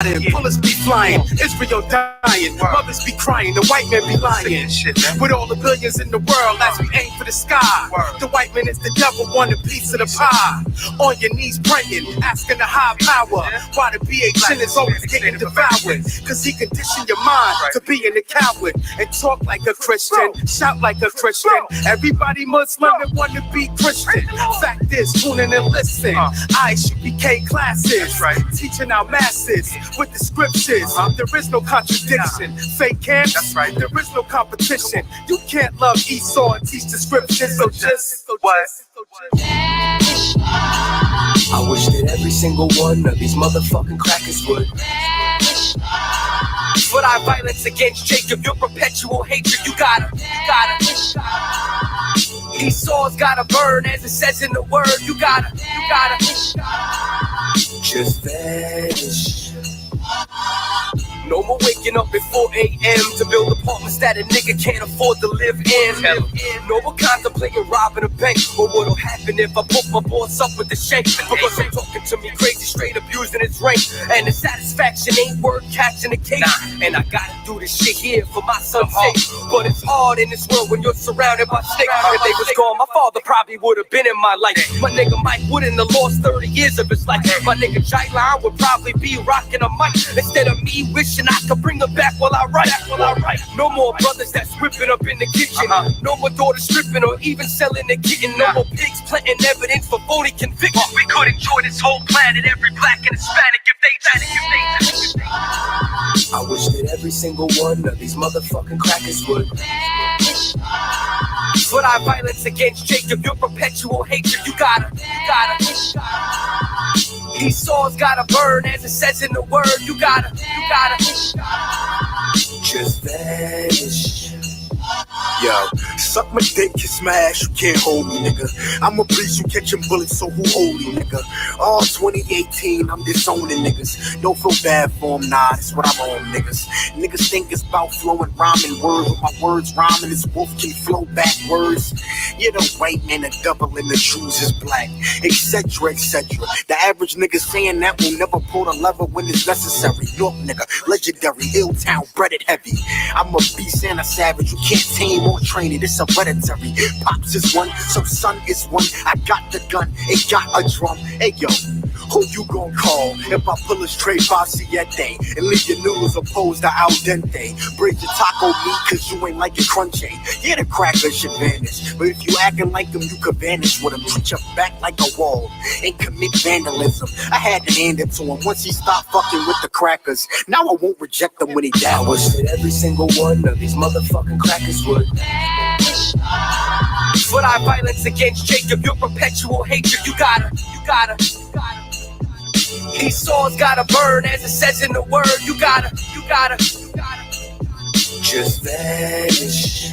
Bullets be flying, Israel dying, mothers be crying, the white men be lying. With all the billions in the world, as we aim for the sky, the white man is the devil, want a piece of the pie. On your knees praying, asking the high power, why the BHN is always getting devoured. Cause he conditioned your mind to being a coward, and talk like a Christian, shout like a Christian. Everybody Muslim that want to be Christian. Fact is, tune in and listen. Isupk classes, teaching our masses with the scriptures. There is no contradiction. Fake camps, there is no competition. You can't love Esau and teach the scriptures. So just what? I wish that every single one of these motherfucking crackers would. For thy violence against Jacob, your perpetual hatred, you gotta. Esau's gotta burn, as it says in the word. You gotta. Just vanish. No more waking up at 4 a.m. to build apartments that a nigga can't afford to live in. No more contemplating robbing a bank, or what'll happen if I put my boss up with the shank. Because I'm talking to me crazy, straight abusing his rank, and the satisfaction ain't worth catching a case. And I gotta do this shit here for my son's sake. But it's hard in this world when you're surrounded by snakes. If they was gone, my father probably would have been in my life. My nigga Mike wouldn't have lost 30 years of his life. My nigga Jailan would probably be rocking a mic instead of me wishing I could bring her back while I write. No more brothers that's whipping up in the kitchen. No more daughters stripping or even selling the kitten. No more pigs planting evidence for phony convictions. We could enjoy this whole planet, every black and Hispanic, if they. I wish that every single one of these motherfucking crackers would. For thy violence against Jacob, your perpetual hatred, you gotta. Esau's gotta burn, as it says in the word. You gotta. Just vanish. Yo, suck my dick, you smash, you can't hold me, nigga. I'm a beast, you catching bullets, so who hold me, nigga? All 2018, I'm disowning niggas. Don't feel bad for them, nah, that's what I'm on, niggas. Niggas think it's about flowing, rhyming words, with my words rhyming, this wolf can flow backwards. You're the white man, the double, and the shoes is black, etc., etc. The average nigga saying that will never pull the lever when it's necessary. York nigga, legendary, ill town, breaded heavy. I'm a beast and a savage, you can't tame or train it, it's hereditary. Pops is one, so son is one. I got the gun, it got a drum. Hey yo, who you gon' call if I pull a straight Faciete and leave your noodles opposed to al dente? Break your taco meat cause you ain't like it crunchy. Yeah, the crackers should vanish, but if you acting like them, you could vanish with them. Put your back like a wall and commit vandalism. I had to hand it to him once he stopped fucking with the crackers. Now I won't reject them when he died. I wish that every single one of these motherfucking crackers would. For thy violence against Jacob, your perpetual hatred, you gotta. Esau's gotta burn, as it says in the word. You gotta. Just vanish.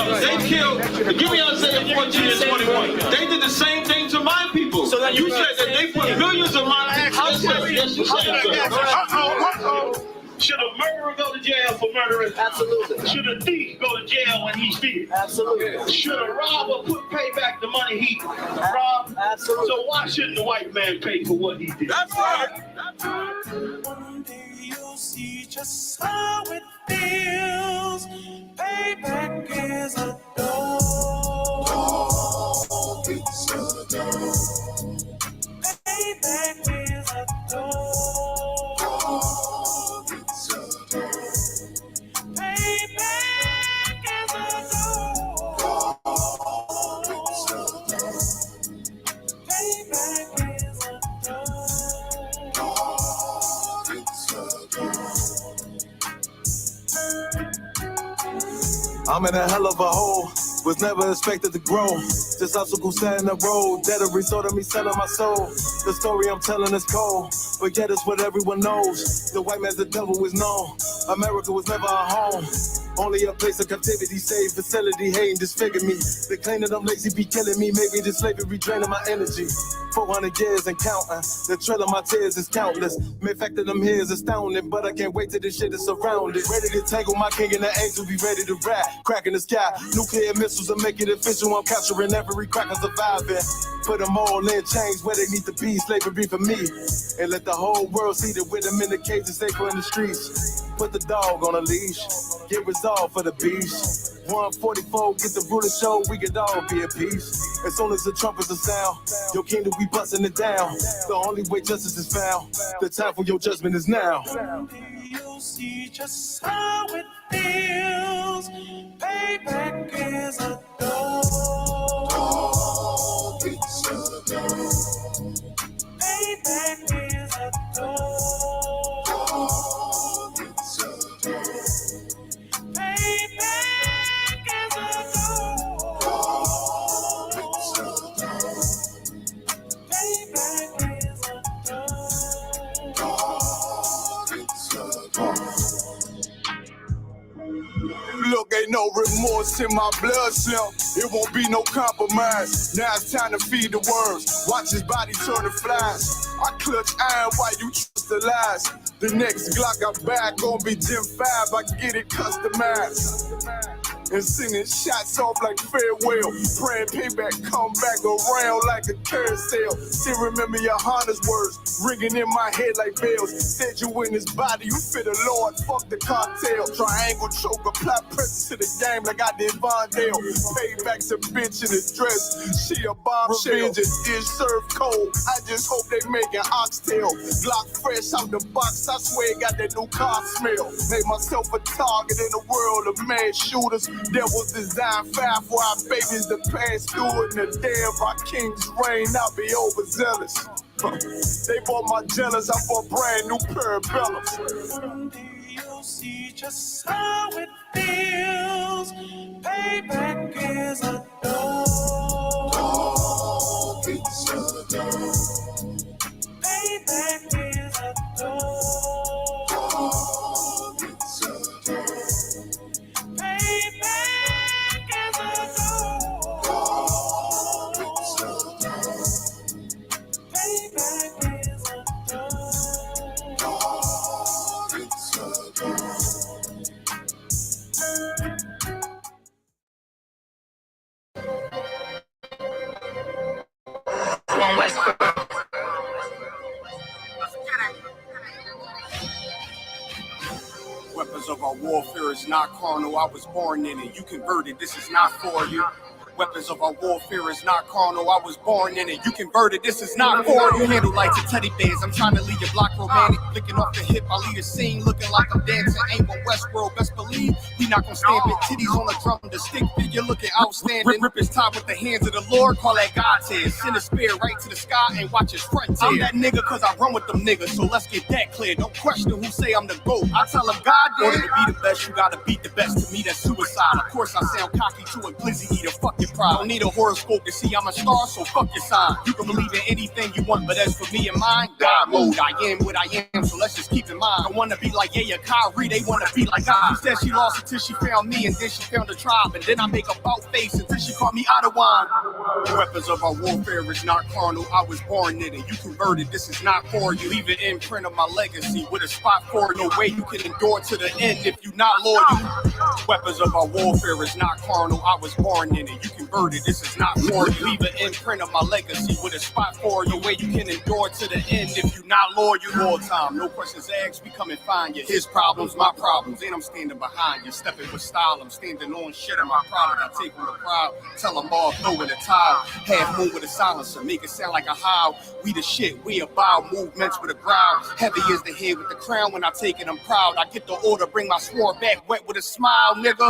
They killed, give me Isaiah 14 and 21. They did the same thing to my people. So that you said that they put millions of my houses. Yes, you said. Should a murderer go to jail for murdering? Absolutely. Should a thief go to jail when he steals? Absolutely. Should a robber pay back the money he robbed? Absolutely. So why shouldn't the white man pay for what he did? That's right. One day you'll see just how it feels. Payback is a dog. It's a dog. Payback is a dog. It's a dog. Payback is a dog. It's a dog. Payback is a dog. It's a dog. I'm in a hell of a hole, was never expected to grow. This obstacle set in the road, that a result of me selling my soul. The story I'm telling is cold, but yet it's what everyone knows. The white man's the devil is known. America was never our home. Only a place of captivity, safe facility, hating, disfigure me. They claim that I'm lazy, be killing me. Maybe this slavery draining my energy. 400 years and counting. The trail of my tears is countless. Main fact that I'm here is astounding, but I can't wait till this shit is surrounded. Ready to tangle my king and the angel, be ready to rap. Crack in the sky, nuclear missiles will make it official. I'm capturing every crack and surviving. Put them all in chains where they need to be. Slavery for me. And let the whole world see that with them in the cage and safer in the streets. Put the dog on a leash. Get resolved for the beast. 144, get the ruler show, we could all be at peace. As soon as the trumpets are sound, your kingdom we busting it down. The only way justice is found, the time for your judgment is now. You'll see just how it feels. Payback is a dog. It's a dog. Payback is a dog. It's a dog. Payback is a dog. It's a dog. Payback is a dog. It's a dog. Look, ain't no remorse in my blood cell. It won't be no compromise. Now it's time to feed the worms. Watch his body turn to flies. I clutch iron while you trust the lies. The next Glock I buy gon' be Gen 5. I can get it customized. And sending shots off like farewell. Praying payback come back around like a carousel. Still remember your Honda's words ringing in my head like bells. Said you in his body, you fit the Lord, fuck the cocktail. Triangle choke, apply pressure to the game like I did Vondale. Payback's a bitch in a dress, she a bombshell. Revenge is served cold, I just hope they making oxtail. Glock fresh out the box, I swear it got that new car smell. Made myself a target in a world of mad shooters. Devils design fire for our babies to pass through. In the day of our king's reign, I'll be overzealous. They bought my jealous, I bought brand new parabellums. Someday you'll see just how it feels. Payback is a dog. It's a dog. Payback is a dog. It's a dog. Payback is a dog. It's a dog. Payback is a dog. It's a dog. One Westbrook. Weapons of our warfare is not carnal, I was born in it. You converted, this is not for you. Weapons of our warfare is not carnal, I was born in it. You converted, this is not for you. Handle like the teddy bears, I'm trying to leave your block romantic. Flicking off the hip, I lead a scene, looking like I'm dancing. Ain't one Westworld, best believe we not gonna stamp it. Titties on the drum, the stick figure looking outstanding. Rip his top with the hands of the Lord, call that God tears. Send a spear right to the sky and watch his front tear. I'm that nigga cause I run with them niggas, so let's get that clear. Don't question who say I'm the GOAT. I tell them God damn. In order to be the best, you gotta beat the best. To me, that's suicide. Of course, I sound cocky to a glizzy eater. Fuck your pride. Don't need a horoscope to see I'm a star, so fuck your sign. You can believe in anything you want, but as for me and mine, God mode. I am what I am, so let's just keep in mind. I wanna be like yeah, Kyrie, they wanna be like I. She said she lost until she found me, and then she found a tribe, and then I make a bout face until she called me out of wine. The weapons of our warfare is not carnal. I was born in it. You converted, this is not for you. Leave an imprint of my legacy with a spot for it. No way you can endure to the end if you're not loyal. Weapons of our warfare is not carnal. I was born in it. You converted, this is not for you. Leave an imprint of my legacy with a spot for it. No way you can endure to the end if you're not loyal. All time, no questions asked. We come and find you. His problems, my problems, and I'm standing behind you. Stepping with style, I'm standing on shit in my product. I take on the crowd, tell them all throw in the tile. Half moon with a silencer, make it sound like a howl. We the shit, we about movements with a growl. Heavy is the head with the crown. When I take it, I'm proud. I get the order, bring my sword back wet with a smile, nigga.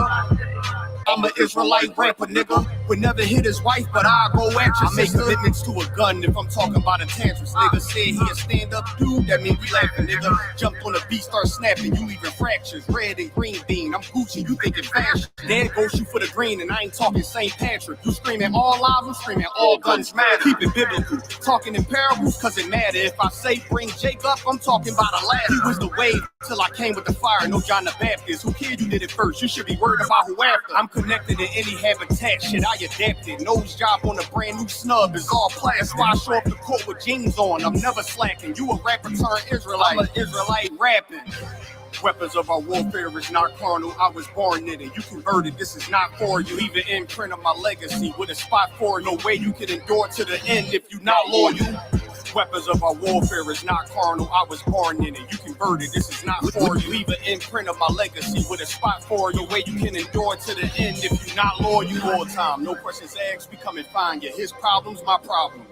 I'm an Israelite rapper, nigga. would never hit his wife, but I'll go at your I make commitments to a gun if I'm talking about a tantrums. Nigga said he a stand-up dude, that mean we laughing. Nigga jumped on the beat, start snapping, you leaving fractures. Red and green bean, I'm Gucci, you thinking fashion. Dad go shoot for the green, and I ain't talking St. Patrick. You screaming all lives, I'm screaming all guns matter. Keep it biblical, talking in parables, cause it matter. If I say bring Jake up, I'm talking about a ladder. He was the wave till I came with the fire, no John the Baptist. Who cared you did it first? You should be worried about who after. I'm connected in any habitat, shit I adapted. Nose job on a brand new snub is all plastic. Why I show up the court with jeans on? I'm never slacking. You a rapper turned Israelite. I'm an Israelite rapping. Weapons of our warfare is not carnal. I was born in it. You converted. This is not for you. Leave an imprint of my legacy with a spot for it. No way you can endure to the end if you not loyal. Weapons of our warfare is not carnal. I was born in it. You converted. This is not for you. Leave an imprint of my legacy with a spot for you. No way you can endure to the end if you not loyal. All time. No questions asked. We come and find you. His problem's my problem.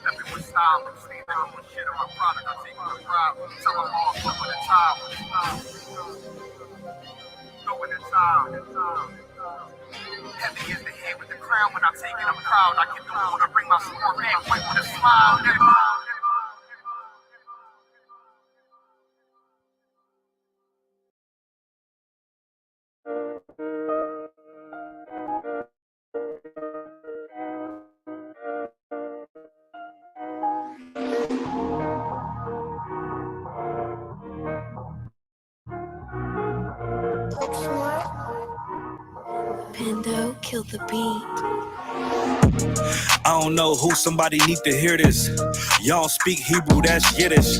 Nothing with style. I'm saying that I'm shit on my product. I take my pride. Tell them all go with the time. Go with the time. Heavy is the head with the crown. When I take it, I'm proud. I get the water, bring my sport back. Wait with a smile. N.W.O killed the beat. I don't know who, somebody need to hear this. Y'all speak Hebrew, that's Yiddish.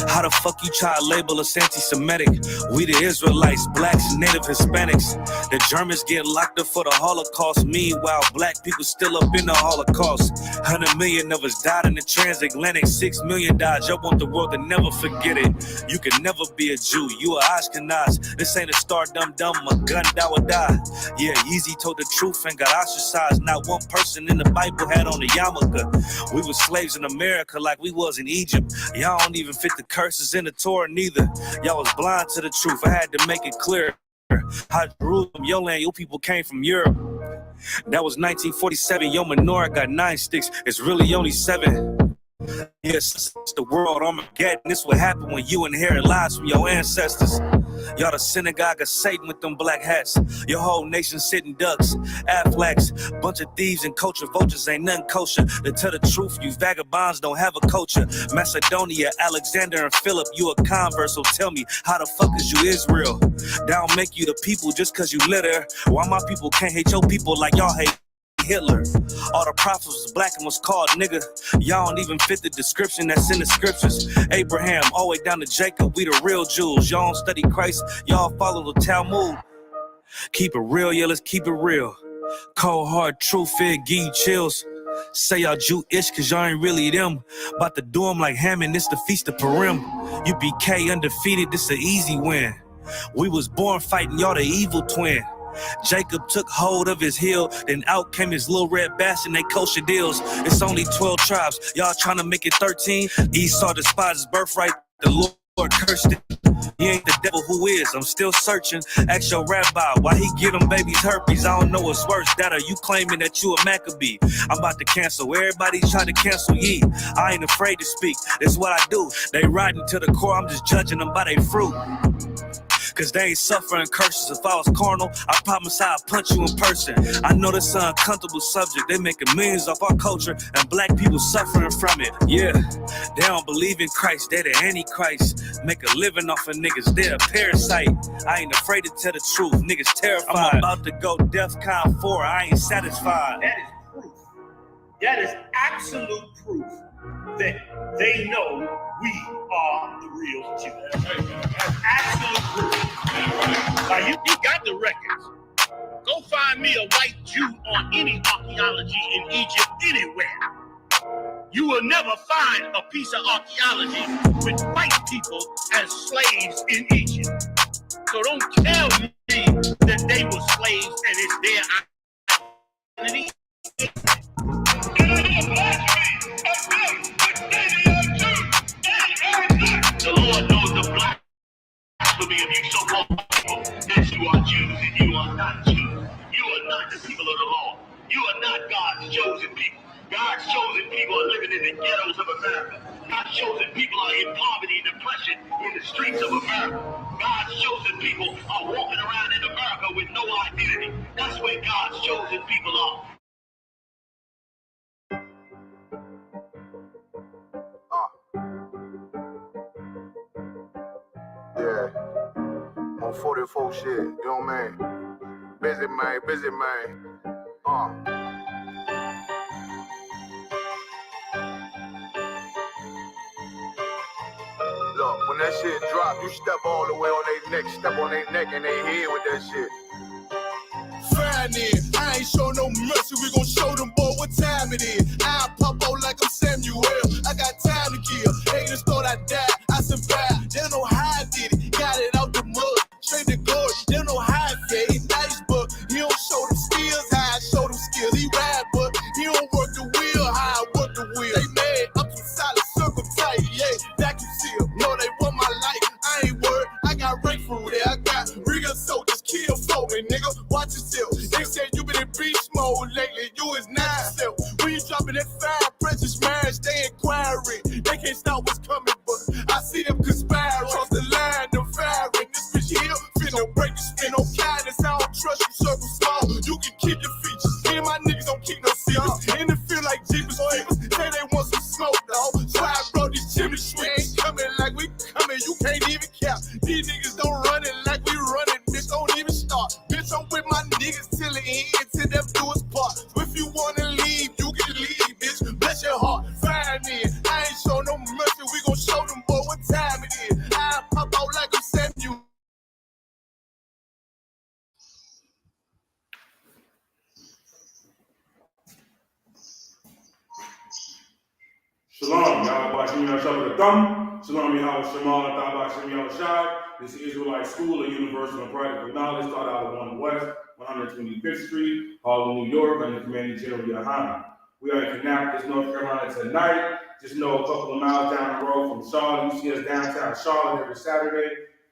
How the fuck you try to label us anti-Semitic? We the Israelites, blacks, native Hispanics. The Germans get locked up for the Holocaust. Meanwhile, black people still up in the Holocaust. 100 million of us died in the transatlantic. 6 million died. Y'all want the world to never forget it. You can never be a Jew. You a Ashkenaz. This ain't a star dum-dum, a gun that would die. Yeah, Yeezy told the truth and got ostracized. Not one person in the Bible had on a yarmulke. We were slaves in America like we was in Egypt. Y'all don't even fit the curses in the Torah neither. Y'all was blind to the truth. I had to make it clear. How Jerusalem, your land, your people came from Europe. That was 1947. Your menorah got 9 sticks. It's really only 7. Yes, it's the world Armageddon. This what happened when you inherit lies from your ancestors. Y'all the synagogue of Satan with them black hats. Your whole nation sitting ducks, Aflacs, bunch of thieves and culture vultures ain't nothing kosher. To tell the truth, you vagabonds don't have a culture. Macedonia, Alexander and Philip, you a convert, so tell me, how the fuck is you Israel? That don't make you the people just cause you litter. Why my people can't hate your people like y'all hate Hitler? All the prophets was black and was called nigga. Y'all don't even fit the description that's in the scriptures. Abraham, all the way down to Jacob, we the real Jews. Y'all don't study Christ, y'all follow the Talmud. Keep it real, yeah, let's keep it real. Cold hard truth, it give you chills. Say y'all Jewish cause y'all ain't really them. About to do them like Hammond, this the feast of Purim. You BK undefeated, this an easy win. We was born fighting, y'all the evil twin. Jacob took hold of his heel, then out came his little red bass and they kosher deals. It's only 12 tribes, y'all trying to make it 13. Esau despised his birthright, the Lord cursed it. He ain't the devil, who is? I'm still searching. Ask your rabbi why he give them babies herpes. I don't know what's worse, that or you claiming that you a Maccabee. I'm about to cancel, everybody try to cancel ye. I ain't afraid to speak, that's what I do. They riding to the core, I'm just judging them by their fruit. Cause they ain't suffering curses. If I was carnal, I promise I'd punch you in person. I know this an uncomfortable subject. They making millions off our culture and black people suffering from it. Yeah, they don't believe in Christ. They the Antichrist. Make a living off of niggas. They're a parasite. I ain't afraid to tell the truth. Niggas terrified. I'm about to go DEFCON 4. I ain't satisfied. That is proof. That is absolute proof that they know we are the real Jews. Absolute proof. Now you got the records. Go find me a white Jew on any archaeology in Egypt anywhere. You will never find a piece of archaeology with white people as slaves in Egypt. So don't tell me that they were slaves and it's their identity. The Lord knows the blasphemy of you so-called people that you are Jews and you are not Jews. You are not the people of the law. You are not God's chosen people. God's chosen people are living in the ghettos of America. God's chosen people are in poverty and depression in the streets of America. God's chosen people are walking around in America with no identity. That's where God's chosen people are. Yeah, on 44 shit, you know what I mean? Busy man. Look, when that shit drop, you step all the way on their neck, step on their neck and they head with that shit. Fine then, I ain't show no mercy, we gon' show them boy what time it is. I pop out like I'm Samuel, I got time to kill. Haters thought I died, I survived. They don't know how I did it, got it out the mud, straight to glory. They don't know how I fade, nice but he don't show them skills, how I show them skills. He ride but he don't work the wheel, how I work the wheel. They mad, I'm too solid, circle tight, yeah, vacuum seal. No, they want my life, I ain't worried, I got rank for real. I got real soldiers, kill for me, nigga, watch yourself. They said you been in beast mode lately, you is not self. When you dropping that fire, precious marriage, they inquiring. They can't stop what's coming, but I see them conspire. Cross the line, them firing. This bitch here, finna break the spin on kindness. I don't trust you, circle small. You can keep your features. Me and my niggas don't keep no secrets. In the feel like Jeepers Creepers, say they want some smoke, dawg. So I brought these chimney sweeps. Coming like we coming, you can't even cap. These niggas don't run it like we running, bitch, don't even start. Bitch, I'm with my niggas till the end, till them do us part. If you wanna leave, you can leave, bitch. Bless your heart, find me. I ain't show no mercy, we gon' show them boy what time it is. I pop out like I'm Samuel. Shalom, y'all. Bashim Yahshua Thumb. Shalom, Yahweh Shema, Bashim Yahshua. This is Israelite School of Universal and Practical Knowledge, taught out of 1 West, 125th Street, Harlem, New York, under Commander General Yohana. We are in Kannapolis, North Carolina tonight. Just know a couple of miles down the road from Charlotte. You see us downtown Charlotte every Saturday.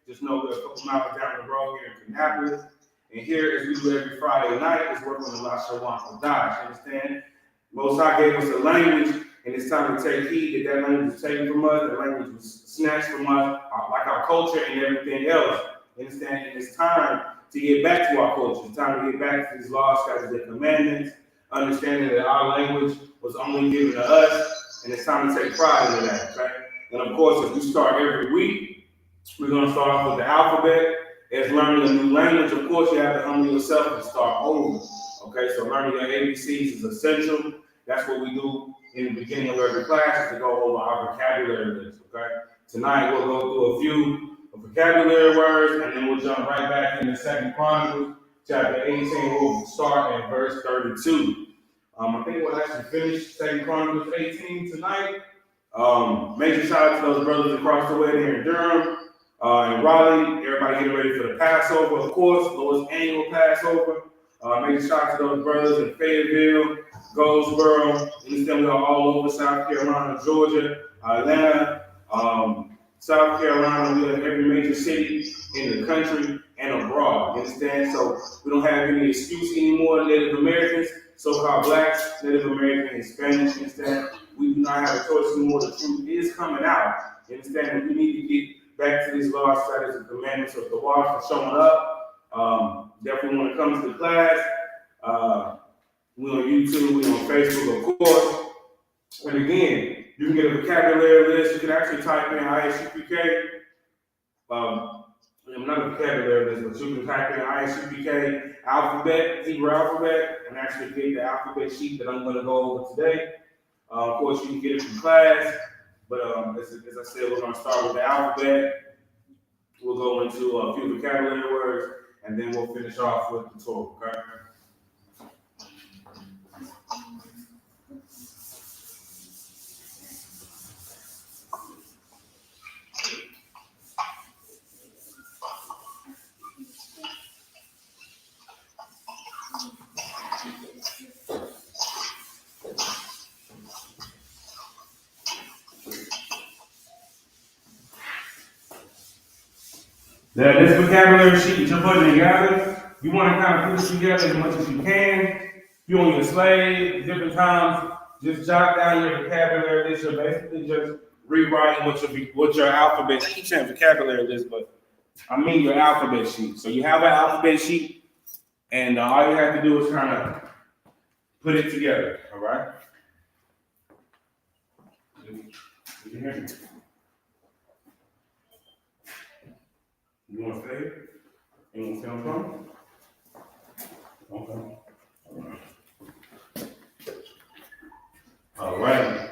Just know we're a couple miles down the road here in Kannapolis. And here, as we do every Friday night, is working on the Lashawan Qadash. Understand? Most High gave us a language. And it's time to take heed that language was taken from us, that language was snatched from us, like our culture and everything else. Understand? And it's time to get back to our culture. It's time to get back to these laws, statutes, and commandments, understanding that our language was only given to us, and it's time to take pride in that, right? And of course, if we start every week, we're going to start off with the alphabet. As learning a new language, of course, you have to humble yourself and start over. Okay, so learning your ABCs is essential. That's what we do in the beginning of every class, is to go over our vocabulary list, okay? Tonight, we'll go through a few vocabulary words, and then we'll jump right back into 2 Chronicles, chapter 18. We'll start at verse 32. I think we'll actually finish 2 Chronicles 18 tonight. Major shout out to those brothers across the way there in Durham and Raleigh. Everybody getting ready for the Passover, of course, Lord's annual Passover. Major shout out to those brothers in Fayetteville, Goldsboro, we are all over South Carolina, Georgia, Atlanta, South Carolina. We have every major city in the country and abroad. You understand? So we don't have any excuse anymore. Native Americans, so-called blacks, Native American, Hispanics. You understand? We do not have a choice anymore. The truth is coming out. You understand? We need to get back to these laws, statutes, and commandments. So the watch for showing up. Definitely want to come to the class. We're on YouTube, we're on Facebook, of course. And again, you can get a vocabulary list. You can actually type in Isupk. Not a vocabulary list, but you can type in Isupk alphabet, Hebrew alphabet, and actually get the alphabet sheet that I'm going to go over today. Of course, you can get it from class, but as I said, we're going to start with the alphabet. We'll go into a few vocabulary words, and then we'll finish off with the talk, okay? Now, this vocabulary sheet that you're putting together, you want to kind of put it together as much as you can. you on your slave, different times, just jot down your vocabulary list. You're basically just rewriting what your alphabet. I keep saying vocabulary list, but I mean your alphabet sheet. So you have an alphabet sheet, and all you have to do is kind of put it together. All right. You can hear me. You want to stay? You want to stay on the phone? Okay. All right.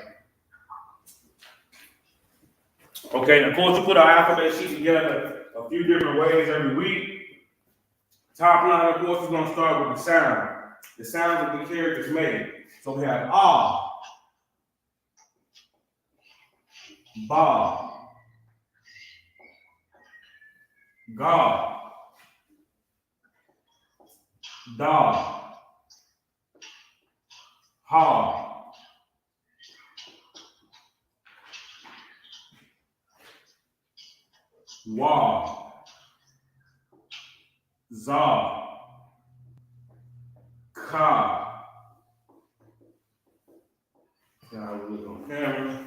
Okay, of course, you put our alphabet sheet together a few different ways every week. Top line, of course, is going to start with the sounds that the characters made. So we have ah, ba, ga, da, ha, wa, za, ka. Now we look on camera.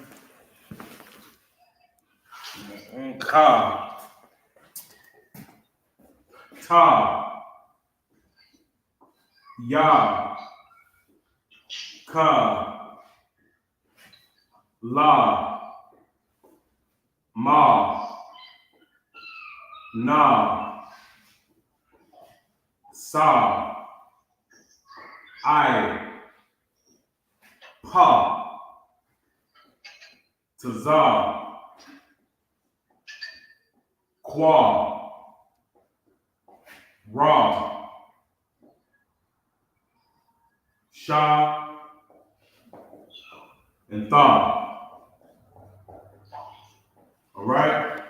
And ka, ta, ya, ka, la, ma, na, sa, I, pa, taza, qua, ra, sha, and tha. All right?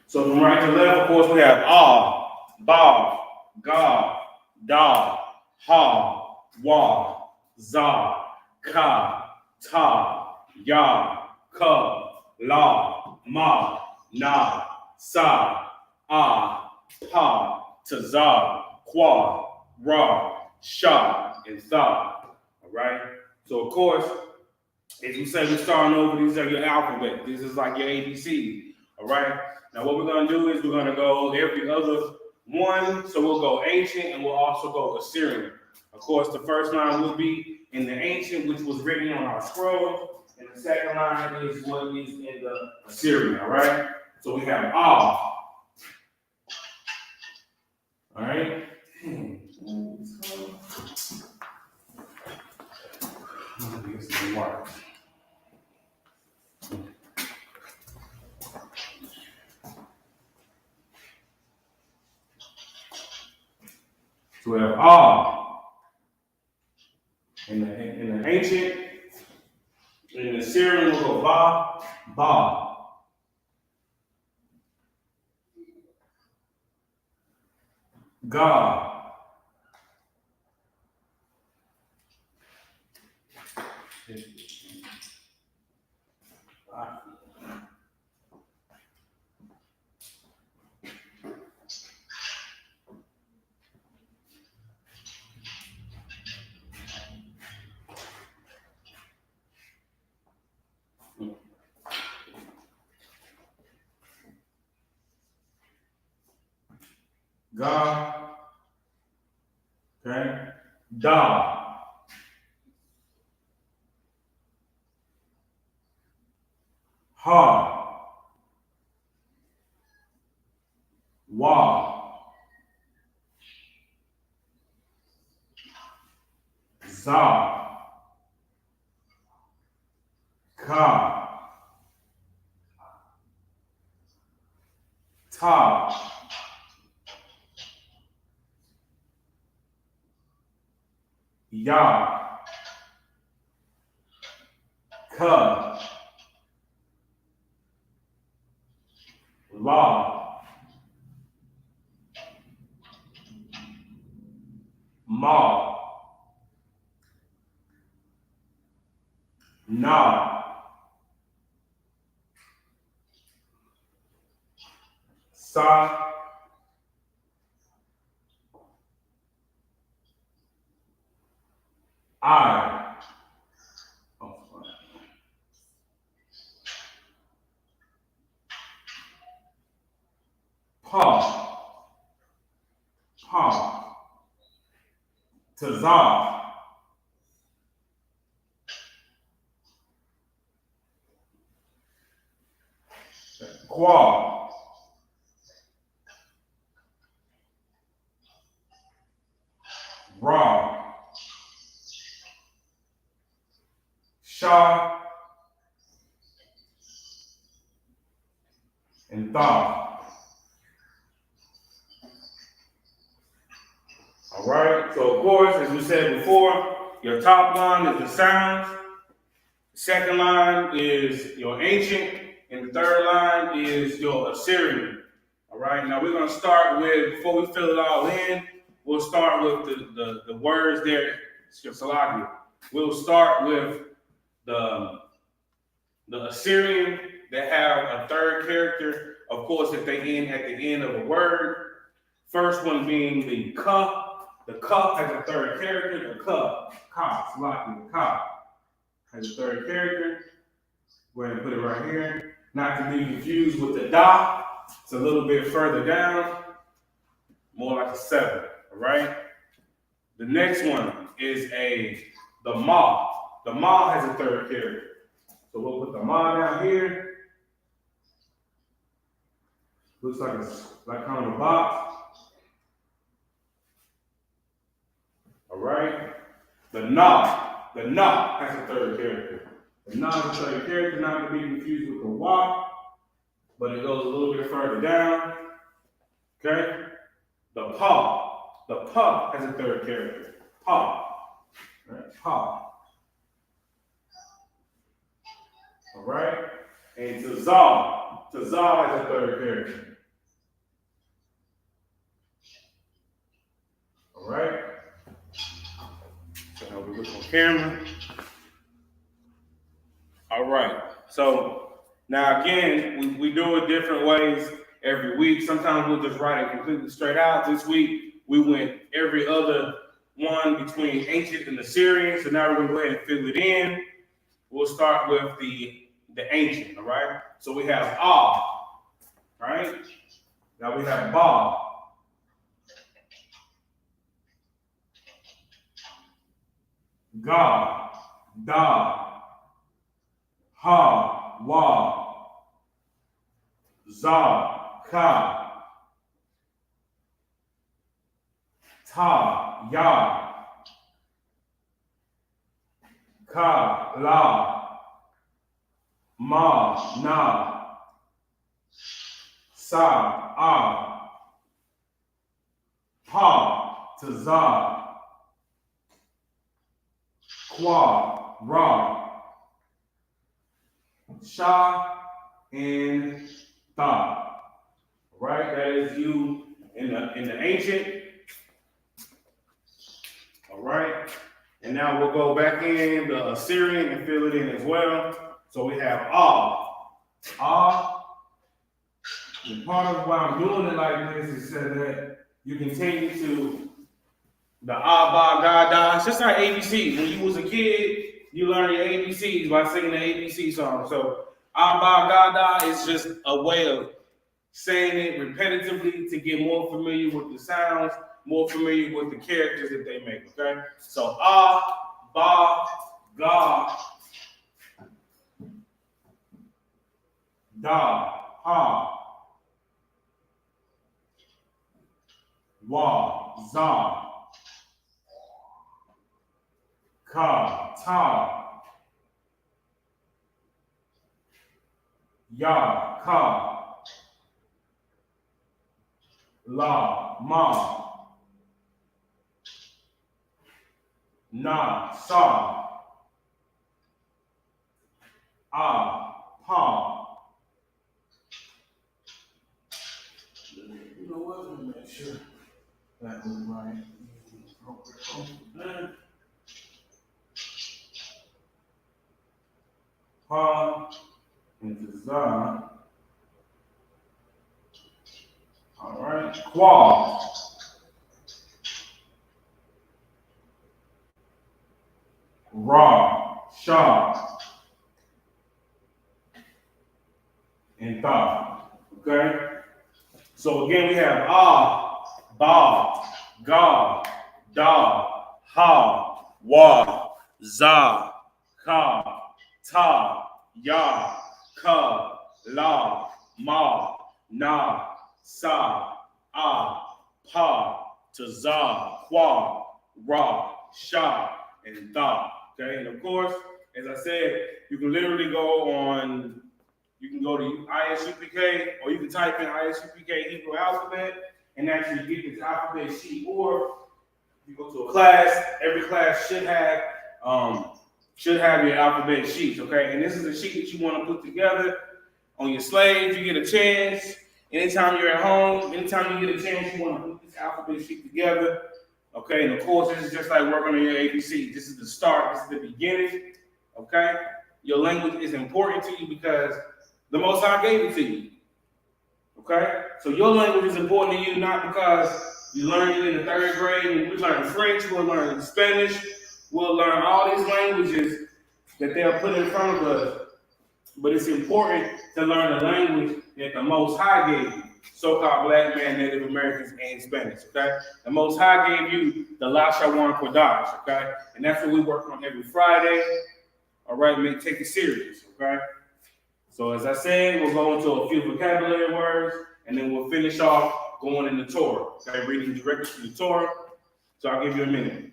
So from right to left, of course, we have ah, ba, ga, da, ha, wa, za, ka, ta, ya, ka, la, ma, na, sa, ah, pa, taza, qua, ra, sha, and tha. All right? So, of course, as we say, we're starting over. These are your alphabet. This is like your ABC. All right? Now, what we're going to do is we're going to go every other one. So we'll go ancient and we'll also go Assyrian. Of course, the first line will be in the ancient, which was written on our scroll. And the second line is what is in the Assyrian. All right? So we have ah. All right? So we have ah in the ancient, in the Syrian we'll go ba, ba. God. God. Okay. Da. Ha. Wa. Za. Ka. Ta. Ya. Ka. La. Ma. Na. Sa. I. Pa. Pa. Tazar. Qua. Ra. Sha. And Tha. All right, so of course, as we said before, your top line is the sounds, the second line is your ancient, and the third line is your Assyrian. All right, now we're going to start with, before we fill it all in, we'll start with the words there, Salakia. We'll start with the Assyrian that have a third character, of course, if they end at the end of a word. First one being the ka. The ka has a third character. The ka, Salakia, the ka has a third character. Go ahead and put it right here. Not to be confused with the da. It's a little bit further down, more like a 7. All right. The next one is the ma. The ma has a third character. So we'll put the ma down here. Looks like kind of a box. All right. The na has a third character. The na has a third character, not to be confused with the wa, but it goes a little bit further down. Okay. The pa has a third character. Pa. All right. Pa. All right. And Tazal has a third character. All right. So now we look on camera. All right. So now again, we do it different ways every week. Sometimes we'll just write it completely straight out. This week we went every other one between ancient and Assyrian. So now we're gonna go ahead and fill it in. We'll start with the ancient. All right. So we have Ah. Right. Now we have Ba. Ga, Da, Ha, Wa, Za, Ka, Ta, Ya, Ka, La, Ma, Na, Sa, A, Pa, Taza, Qua, Ra, Sha, and Tha. All right, that is you in the ancient. All right, and now we'll go back in the Assyrian and fill it in as well. So we have Ah. And part of why I'm doing it like this is so that you continue to the Abba Gada. It's just like ABC. When you was a kid, you learn your ABCs by singing the ABC song. So Abba Gada is just a way of saying it repetitively to get more familiar with the sounds, more familiar with the characters that they make. Okay. So Ba, Ga, Da, Ha, Wa, Za, Ka, Ta, Ya, Ka, La, Ma, Na, Sa, A, Pa. You know what? Let me make sure that was right. Pa into Za. All right. Qua. Ra, Shah, and Tha. Okay? So again, we have Ah, Ba, Ga, Da, Ha, Wa, Za, Ka, Ta, Ya, Ka, La, Ma, Na, Sa, Ah, Pa, Taza, Kwa, Ra, Sha, and Tha. Okay, and of course, as I said, you can literally go on. You can go to Isupk, or you can type in Isupk Hebrew alphabet and actually get this alphabet sheet. Or you go to a class, every class should have your alphabet sheets, okay? And this is a sheet that you want to put together on your slave. You get a chance. Anytime you're at home, anytime you get a chance, you want to put this alphabet sheet together, okay? And of course, this is just like working on your ABC. This is the start. This is the beginning, okay? Your language is important to you because the Most High gave it to you. Okay? So your language is important to you not because you learned it in the 3rd grade and we learn French, we'll learn Spanish, we'll learn all these languages that they'll put in front of us. But it's important to learn the language that the Most High gave you. So-called Black man, Native Americans, and Spanish, okay? The Most High gave you the Lashawan Qadash, okay? And that's what we work on every Friday. All right, take it serious, okay? So as I said, we'll go into a few vocabulary words, and then we'll finish off going into Torah. Okay, reading directly from the Torah. So I'll give you a minute.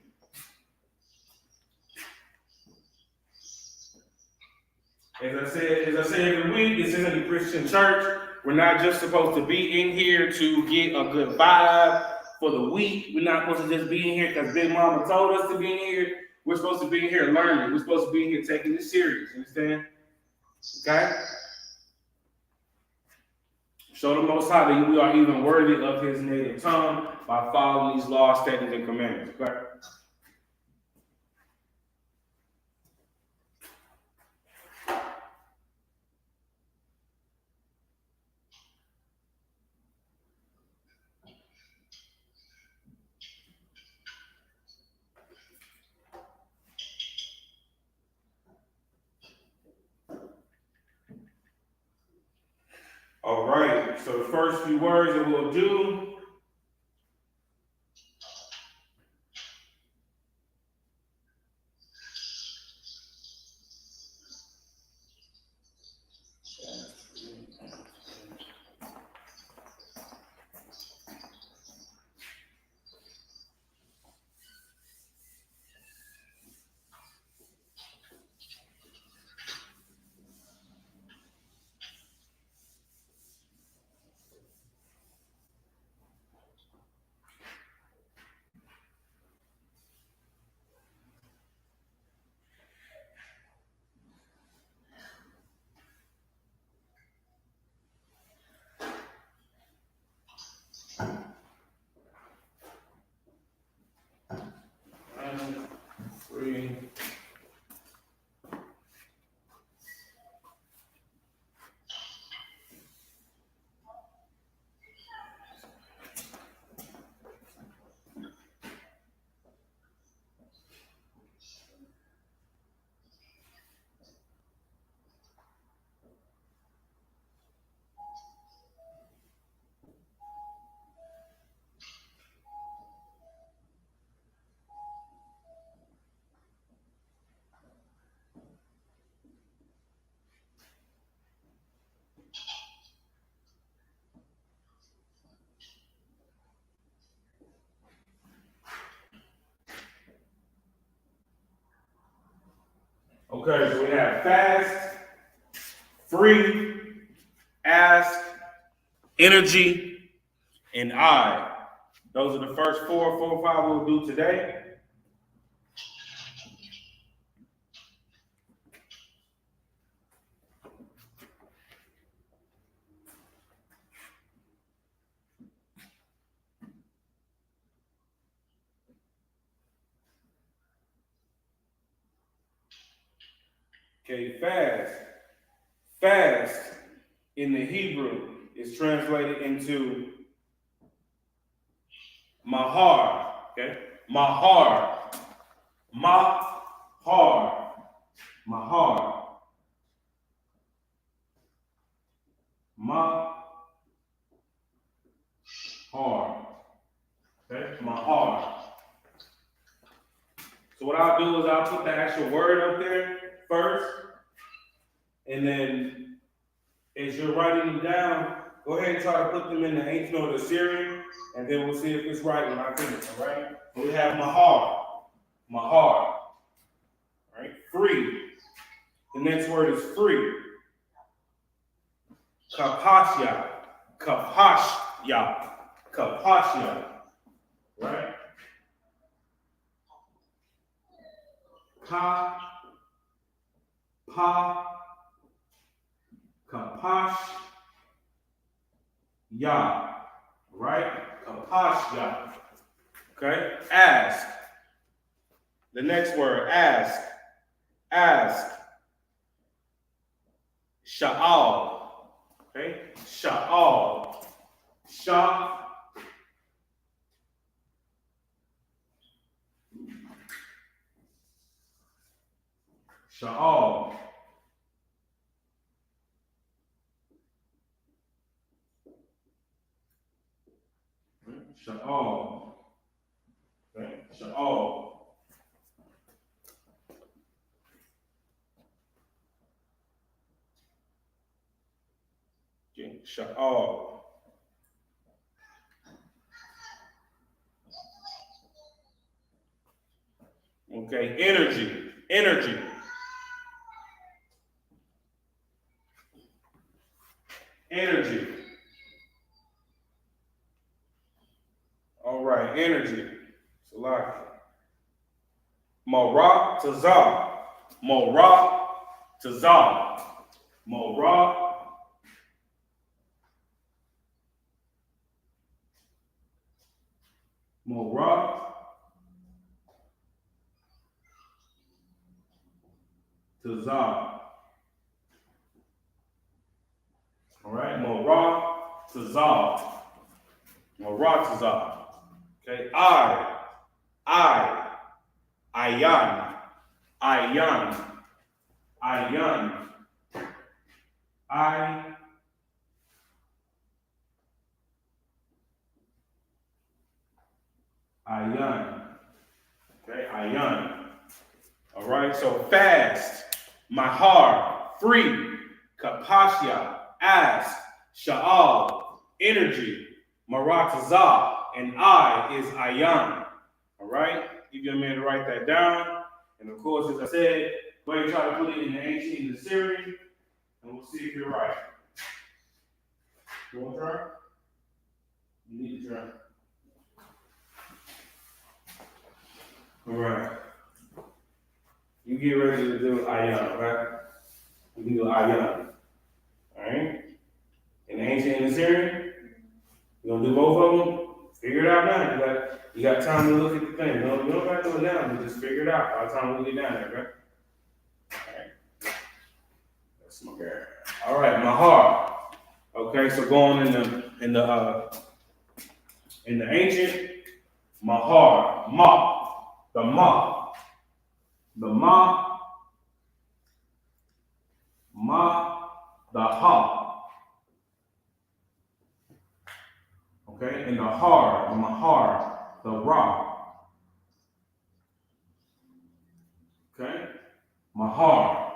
As I said every week, this isn't a Christian church. We're not just supposed to be in here to get a good vibe for the week. We're not supposed to just be in here because Big Mama told us to be in here. We're supposed to be in here learning. We're supposed to be in here taking this serious. Understand? Okay? Show the Most High that we are even worthy of his native tongue by following these laws, statutes, and commandments. Okay? All right, so the first few words that we'll do. Three. Okay, so we have fast, free, ask, energy, and I. Those are the first four or five we'll do today. Okay, fast. Fast in the Hebrew is translated into mahar. Okay, mahar. Mahar. hard, my hard. My hard. Okay, my hard. So what I'll do is I'll put the actual word up there first, and then as you're writing them down, go ahead and try to put them in the ancient or the Syrian, and then we'll see if it's right when I finish, all right? So we have my hard, all right? Free. The next word is free. Kapashya, right? Kapash, right? Kapashya. Okay? Ask. The next word, ask. Sha'al. Okay? Sha'al. Sha'al. Sha'al. Okay? Sha'al. Okay? Sha'al. Okay, energy. All right, energy. Salaki. Maratazah. All right, Maratazah. Okay, Ayan. Ayan. Okay, Ayan. All right, so fast, mahar, free, kapashya, ask, sha'al, energy, maratazah, and I is Ayan. All right, give your man to write that down. And of course, as I said, go ahead and try to put it in the ancient and the Syrian, and we'll see if you're right. You want to try? You need to try. All right. You get ready to do Ayan, right? You can do Ayan. All right? In the ancient and the Syrian, you're gonna do both of them. Figure it out now. You got time to look at the thing. You don't have to do it now, but just figure it out by the time we get down there, okay? All right. That's my guy. All right, my heart. Okay, so going in the ancient, my heart, the the ha. Okay, and the hard, the mahar, the ra. Okay, mahar.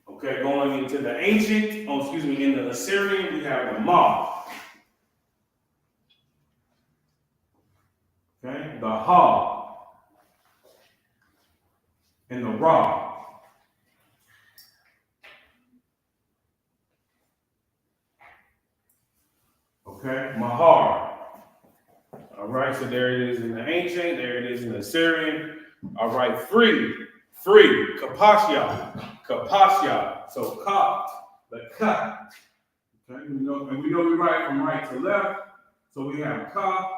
Okay, going into the ancient, in the Assyrian, we have the ma. Okay, the ha and the ra. Okay, mahar. All right, so there it is in the ancient, there it is in the Assyrian. All right, free, kapashya. So ka, the ka. Okay, we know we write from right to left. So we have ka,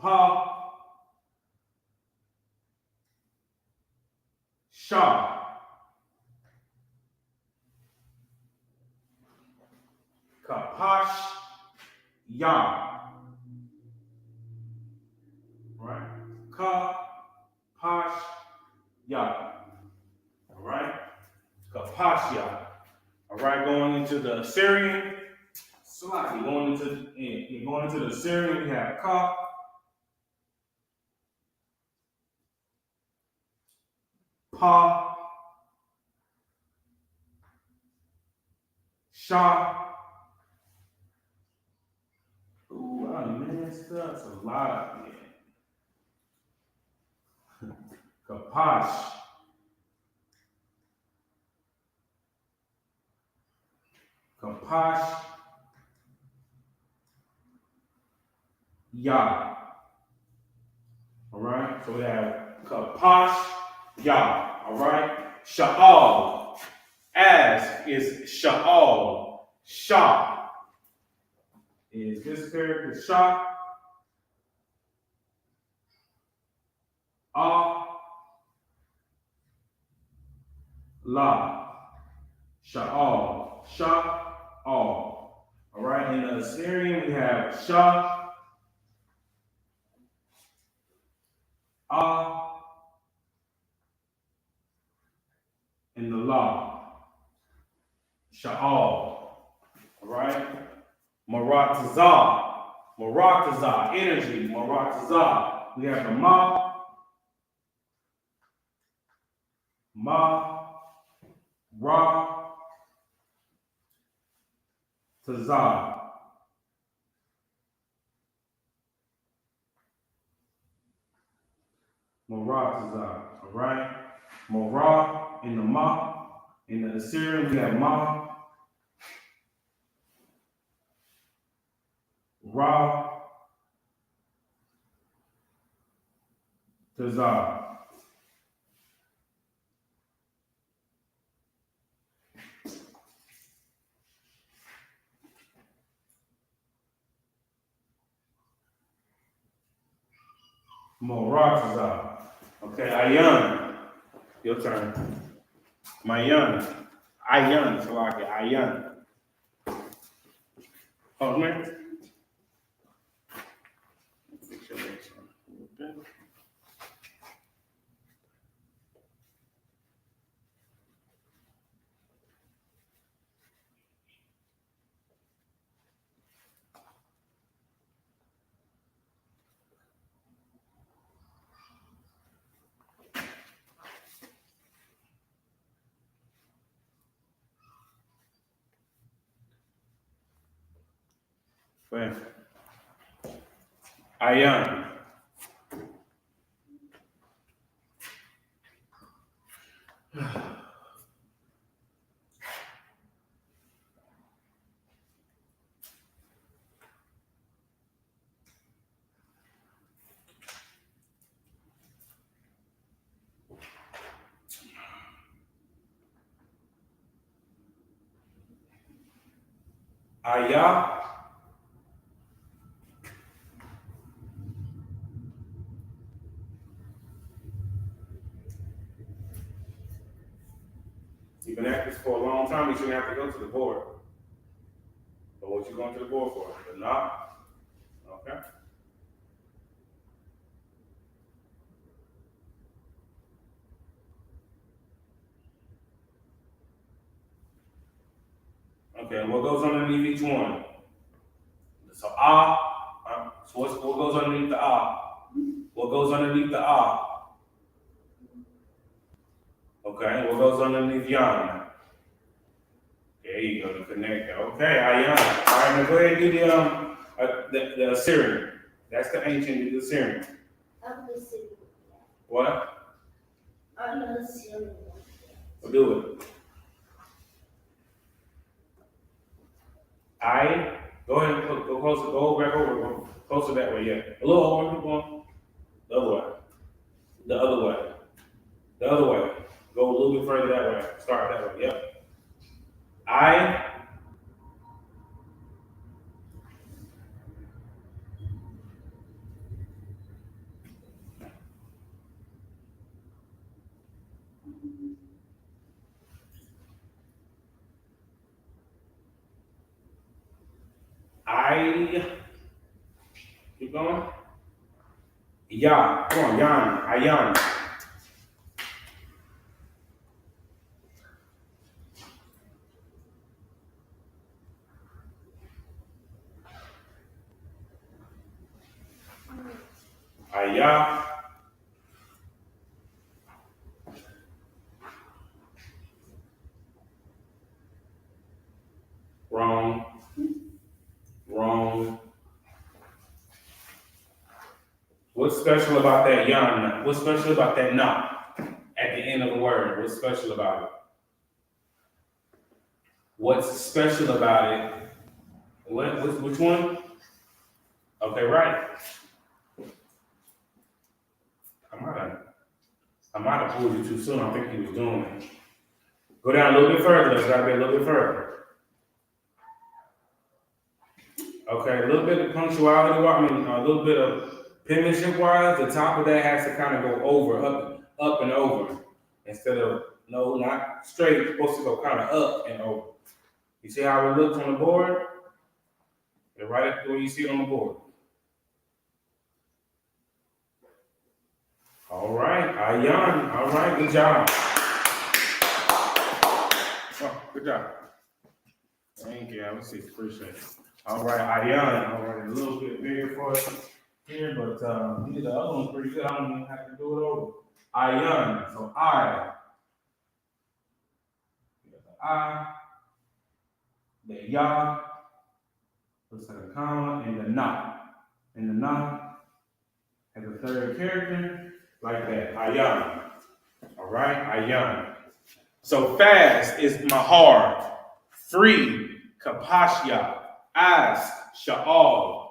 pa, sha. Kapash, ya. Right? Kapashya. All right? Kapashya. All right, going into the Assyrian. You're going into the Assyrian, we have Ka. Pa. Sha. Ooh, I messed up. That's a lot. Yeah. Kapash. Kapash. Ya. All right. So we have Kapash. Ya. All right. Sha'al. As is Sha'al. Sha. Is this character Sha? La. Sha'al. Sha'al. All right. In the Assyrian, we have Sha. In the law. Sha'al. All right. Maratazah. Maratazah. Energy. Maratazah. We have the Ma. Ra. Tazah. Maratazah. All right. Mara in the Ma. In the Assyrian, we have Ma. Ra. Tazah. Maratazah. Okay, Ayan. Your turn. Mayan. Ayan. So like Ayan. Oh, man. Well, Ayan. Ayah. You've been at this for a long time. You shouldn't have to go to the board. But what you going to the board for? But not? Okay. Okay, what goes underneath each one? So so what goes underneath the What goes underneath the Okay, what goes underneath Yan? There you go, to connect that. Okay, Ayan. All right, now go ahead and do the Assyrian. That's the ancient, the Assyrian. I'm the Syrian. What? I'm the Syrian. We'll do it. Go ahead, go closer, go back over, go closer that way, yeah. A little over, keep going. The other way. The other way. The other way. Go a little bit further that way. Start that way, yep. Keep going. Ya. Come on, Yan. Ayan. Aya. Wrong. Wrong. What's special about that yan? What's special about that na at the end of the word? What's special about it? What's special about it? Which one? Okay, right. I might have pulled you too soon. I think he was doing it. Go down a little bit further. Let's gotta be a little bit further. Okay, a little bit of punctuality, a little bit of penmanship wise, the top of that has to kind of go over, up and over. Instead of, no, not straight, it's supposed to go kind of up and over. You see how it looks on the board? And right up where you see it on the board. All right, Ayan. All right, good job. Oh, good job. Thank you. Let's see, appreciate it. All right, Ayan. All right, a little bit bigger for us here, but you did the other one pretty good. I don't even have to do it over. Ayan. So I. The I. The ya. Looks like a comma, and the na. And the na has a third character like that. Ayan. All right, Ayan. So fast is mahar. Free, kapashya. Ask, sha'al.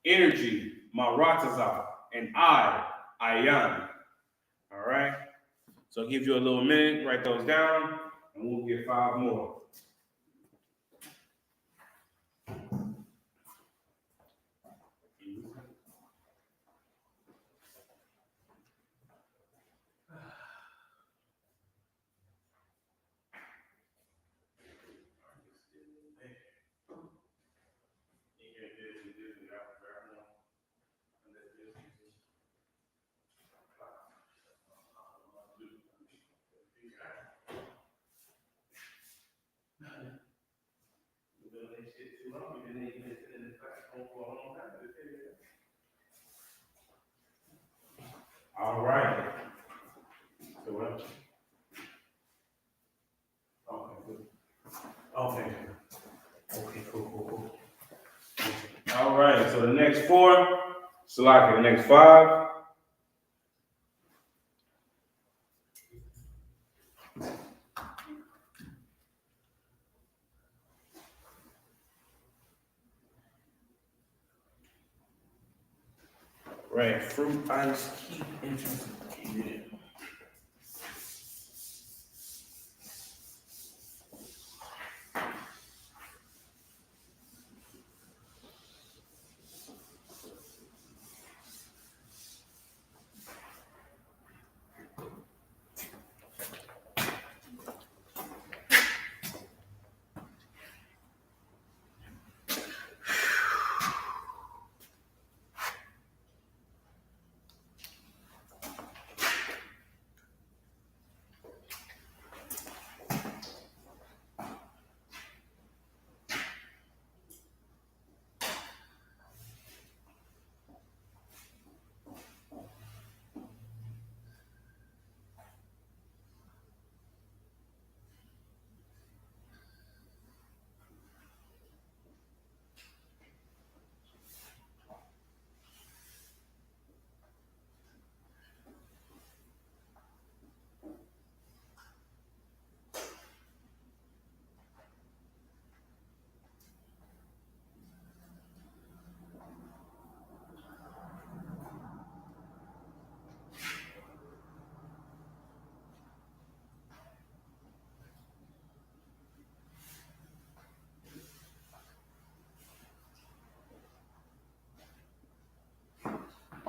Energy, marataza. And Ayan. All right. So I'll give you a little minute, write those down, and we'll get 5 more. All right. So what? Okay, good. Okay. Okay, cool. All right, so the next 4, Salaki, the next 5. Right, fruit, ice, keep, interest. Yeah.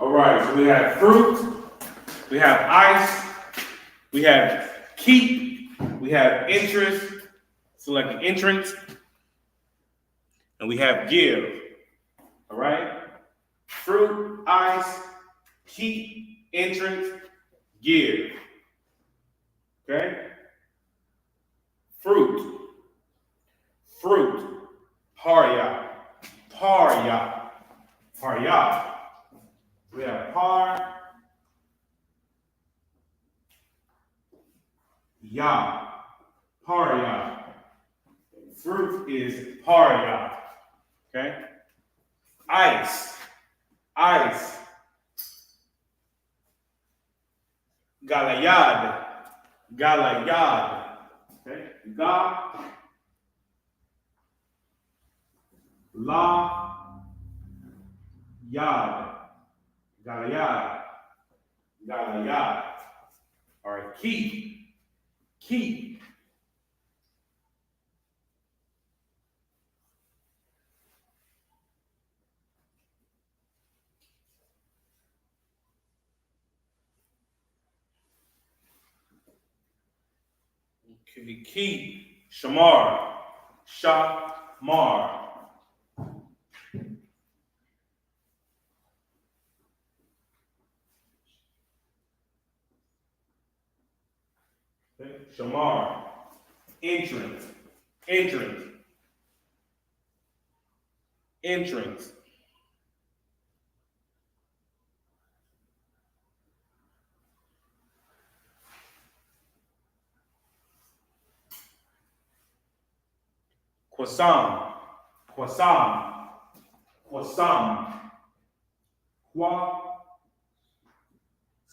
All right, so we have fruit, we have ice, we have keep, we have interest, select an entrance, and we have give. All right? Fruit, ice, keep, entrance, give. Okay? Fruit, parya, parya. We have parya. Fruit is parya. Okay? Ice. Galayad. Okay? Yad. Galayad. All right, keep. Okay, keep. Shamar. Okay, Shamar. Entrance.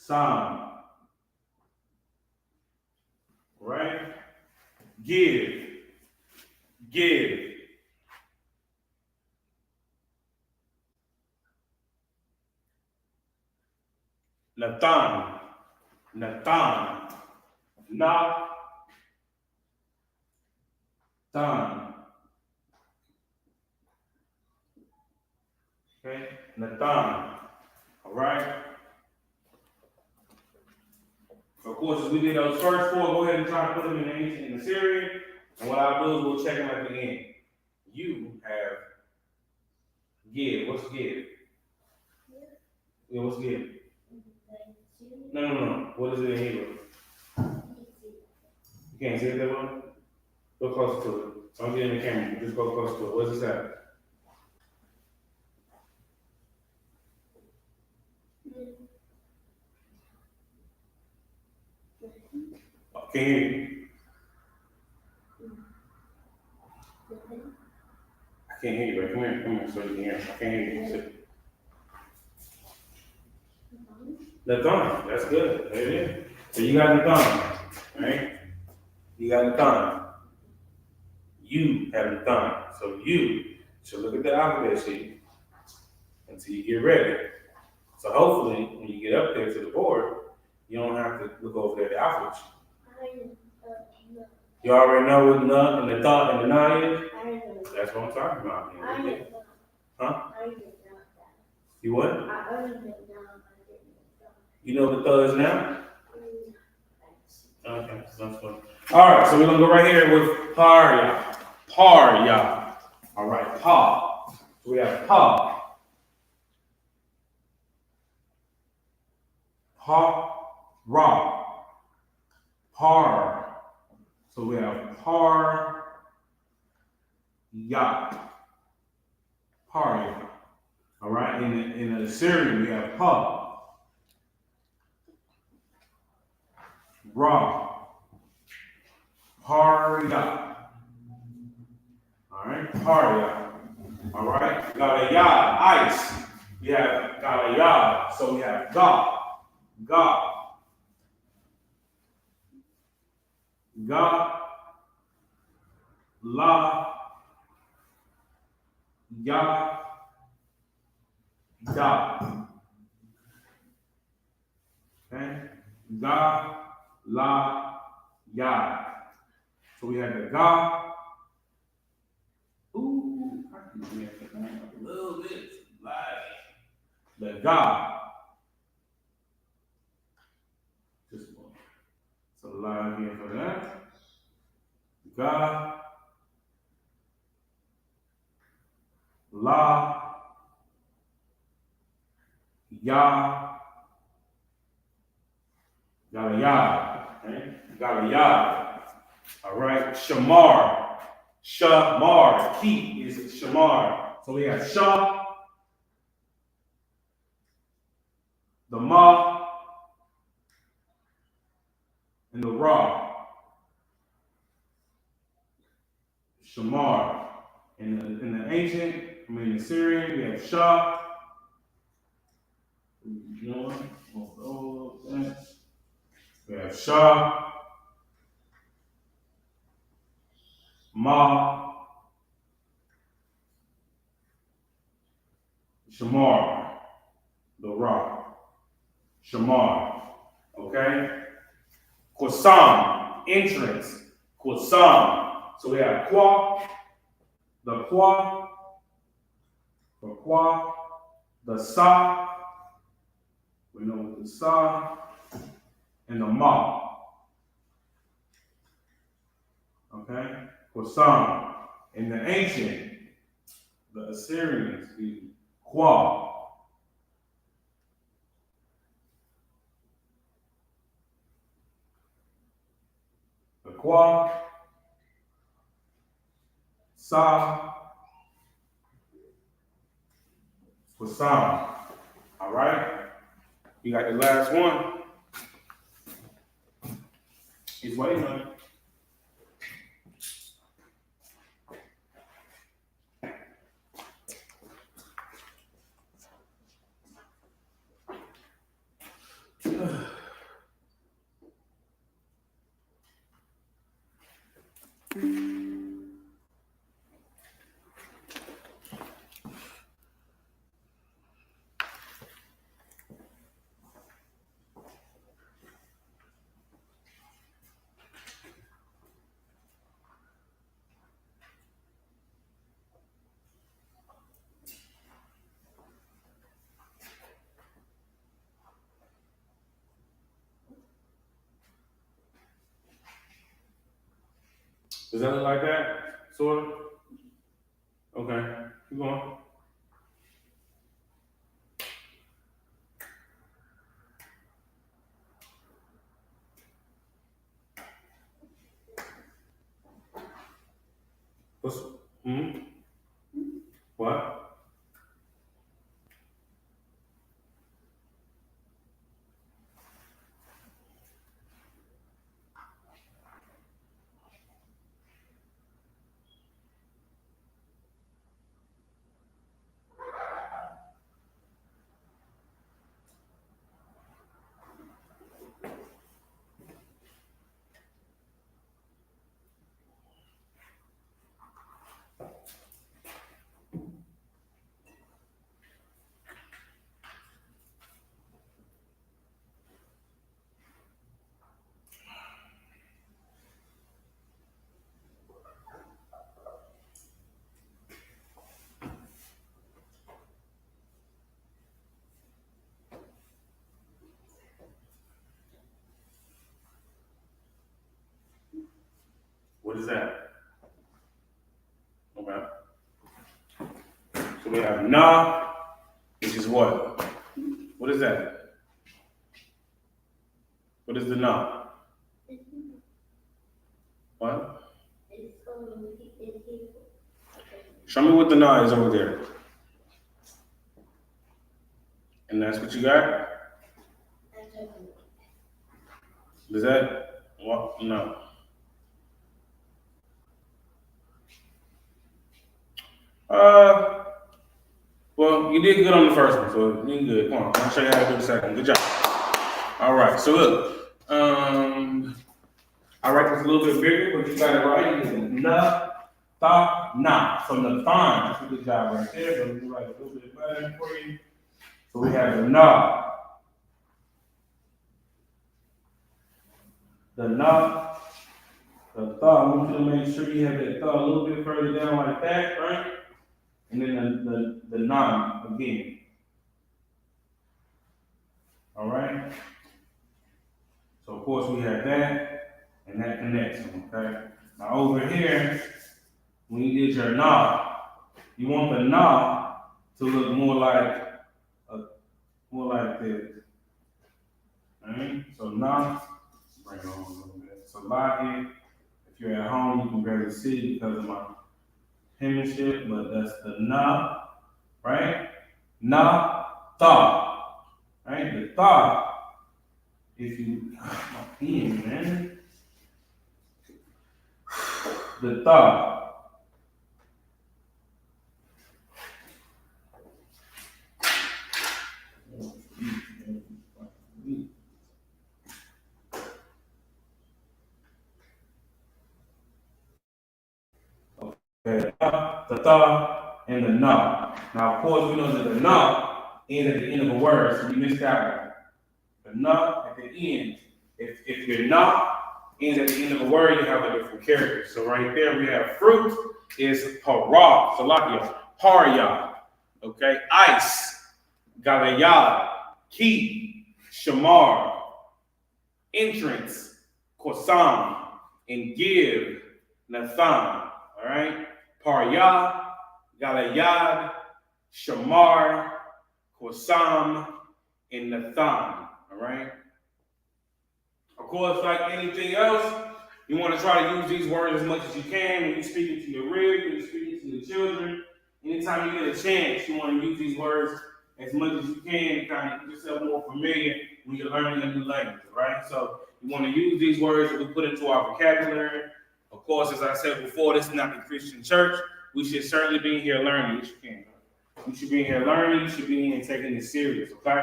Quasam. Right? Give. Nathan. Okay, Nathan. All right. So of course, as we did those first four, go ahead and try to put them in the ancient and the Syrian. And what I'll do is we'll check them at the end. You have give. What's give? Yeah, what's give? No. What is it in Hebrew? You can't see it that one? Go closer to it. Don't get in the camera. Just go closer to it. What does it say? Can you hear you? I can't hear you, bro. Come here, so you can hear. I can't hear you. Sit. Nathan, that's good. There it is. So you got Nathan, right? You got Nathan. You have Nathan. So you should look at the alphabet sheet until you get ready. So hopefully, when you get up there to the board, you don't have to look over there at the alphabet sheet. You already know what the and the thought and the na is? That's what I'm talking about. Huh? You what? You know what the thought is now? Okay, that's fun. All right, so we're gonna go right here with parya. All right, pa. So we have pa. Ra. Par. So we have parya. Parya. All right, in the Syrian we have pa. Ra. Parya. All right, parya. All right, galayad, ice. We have galayad. So we have ga. La, ya, da. Okay? Ga, la, ya. So we have the ga. Ooh, I can make it a little bit light. The ga. Just one. So line here for that. Ga. La, ya, Galayad. Okay? Galayad. All right. Shamar. Shamar. Key is Shamar. So we have Shah, the Ma, and the Ra. Shamar. In the ancient, the Syrian, we have Shah. We have Shah, Ma, Shamar, the Ra. Shamar. Okay? Qasam, entrance. Qasam. So we have Qua, the Qua, the Sa, we know the Sa, and the Ma. Okay? Qasam. In the ancient, the Assyrians, the Qua. The Qua, Sa, Qasam. All right? You got the last one. He's waiting on it. Does that look like that? Sort of? Okay, keep going. What's, What? What is that? Okay. So we have Na, which is what? What is that? What is the Na? What? Show me what the Na is over there. And that's what you got? Is that what? No. Well, you did good on the first one, so you did good. Come on, I'll show you how to do the second one. Good job. All right, so look, I write this a little bit bigger, but you got it right. You did na, tha, na. So Nathan, that's a good job right there. But let me write a little bit better for you. So we have the na, the tha. I want you to make sure you have that tha a little bit further down like that, right? And then the na again. All right. So of course we have that, and that connects them. Okay. Now over here, when you did your na, you want the na to look more like this. Alright, so na, bring it on a little bit. So lahi, if you're at home, you can barely see because of my penmanship, but that's the na, right? Na, tha, right? The tha, if you, my pen, man. The tha. Okay, the tha, and the na. Now, of course, we know that the na ends at the end of a word, so we missed that one. The na at the end. If your na ends at the end of a word, you have a different character. So right there, we have fruit is para, salakia, parya. Okay, ice, galayad, key, shamar, entrance, kosam, and give, nathan. All right, parya, galayad, shamar, kosam, and nathan. All right. Of course, like anything else, you want to try to use these words as much as you can when you're speaking to your rib, when you're speaking to your children. Anytime you get a chance, you want to use these words as much as you can to kind of get yourself more familiar when you're learning a new language, right? So you want to use these words that we put into our vocabulary. Of course, as I said before, this is not the Christian church. We should certainly be here learning. You should be here learning. You should be here taking this serious, okay?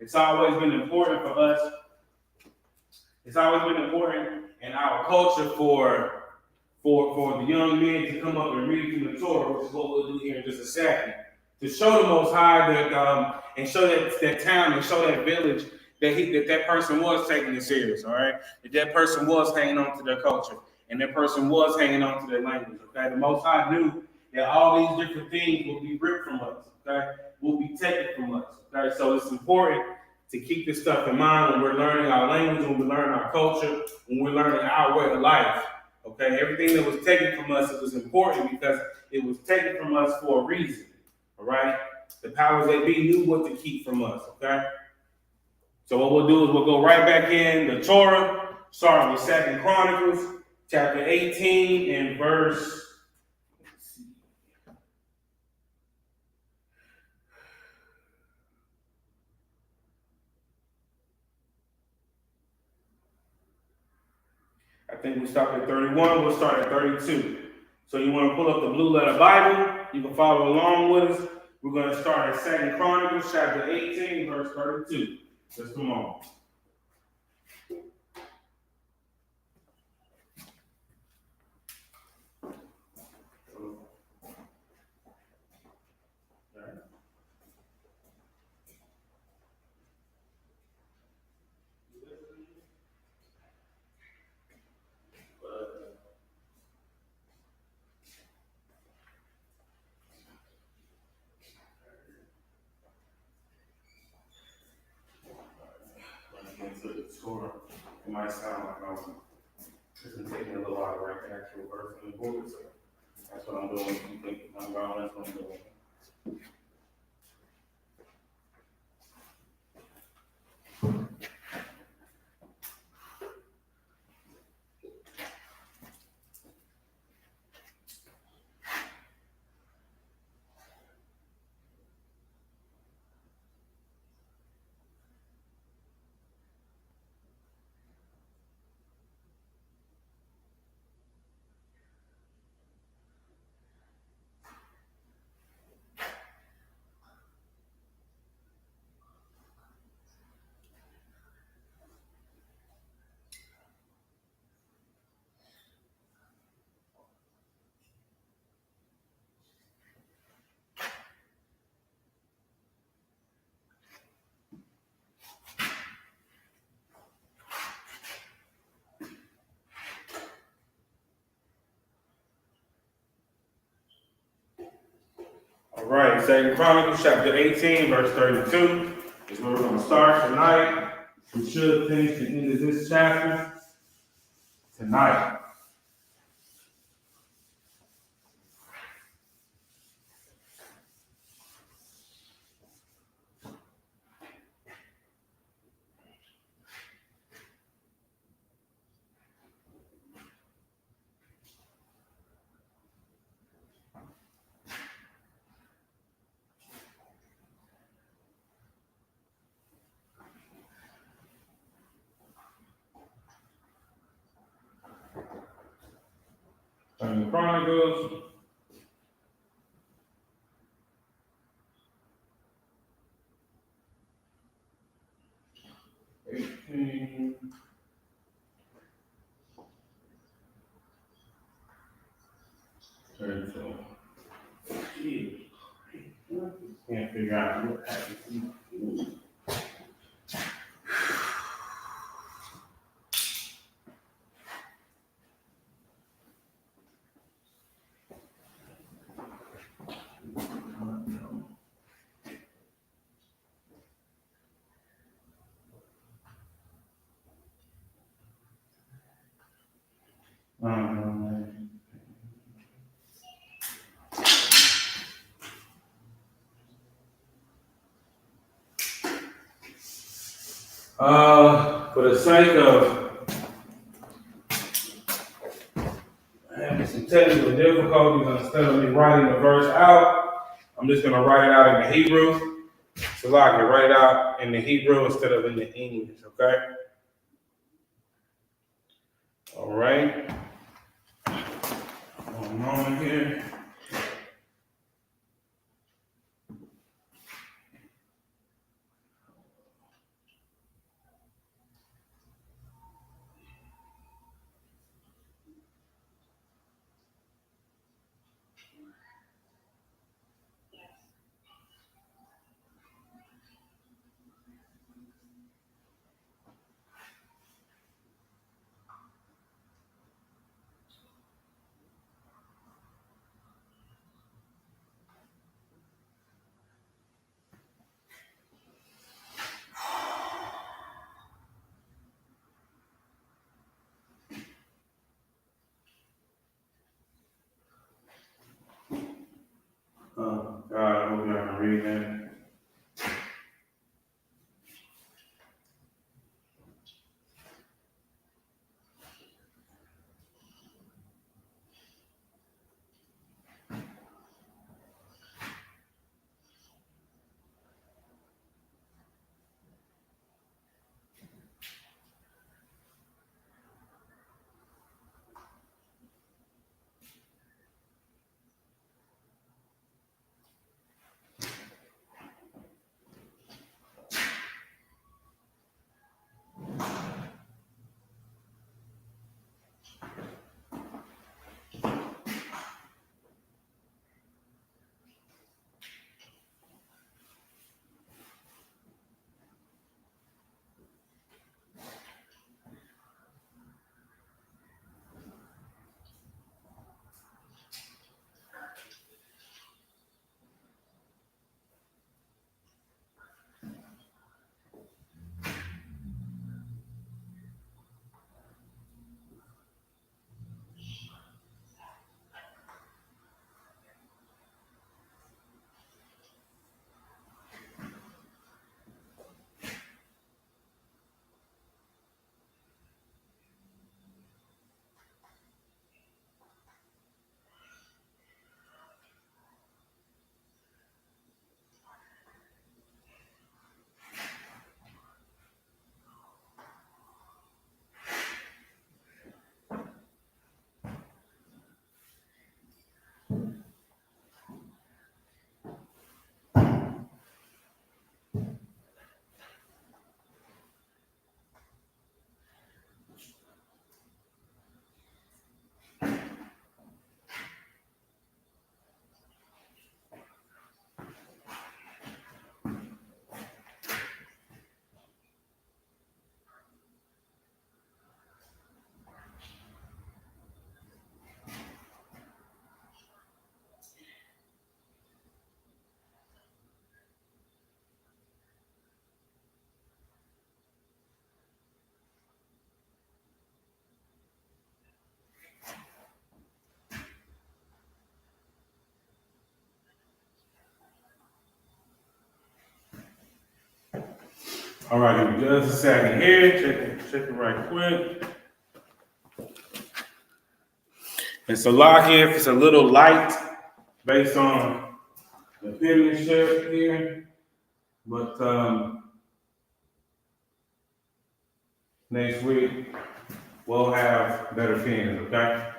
It's always been important for us. It's always been important in our culture for the young men to come up and read from the Torah, which is what we'll do here in just a second, to show the Most High that and show that town and show that village that person was taking it serious, all right? That person was hanging on to their culture and that person was hanging on to their language, okay? The Most High knew that all these different things will be ripped from us, okay? Will be taken from us, okay? So it's important to keep this stuff in mind when we're learning our language, when we're learning our culture, when we're learning our way of life. Okay, everything that was taken from us, it was important because it was taken from us for a reason. All right, the powers that be knew what to keep from us. Okay, so what we'll do is we'll go right back in the Torah, starting with 2 Chronicles, chapter 18 and verse. I think we stopped at 31. We'll start at 32. So you want to pull up the Blue Letter Bible. You can follow along with us. We're going to start at 2 Chronicles chapter 18, verse 32. Just come on. It might sound like this is taking a little while to write the actual verse in the book, so that's what I'm doing. You think I'm wrong, that's what I'm doing. All right, 2 Chronicles chapter 18, verse 32 is where we're going to start tonight. We should finish the end of this chapter tonight. Chronicles. Can't figure out what happened. For the sake of having some technical difficulties, instead of me writing the verse out, I'm just going to write it out in the Hebrew. So I can write it out in the Hebrew instead of in the English, okay? All right. One moment here. Oh, God, I hope y'all can read that. All right, just a second here. Check it right quick. And so lock here, if it's a little light based on the penmanship here, but next week we'll have better pens, okay?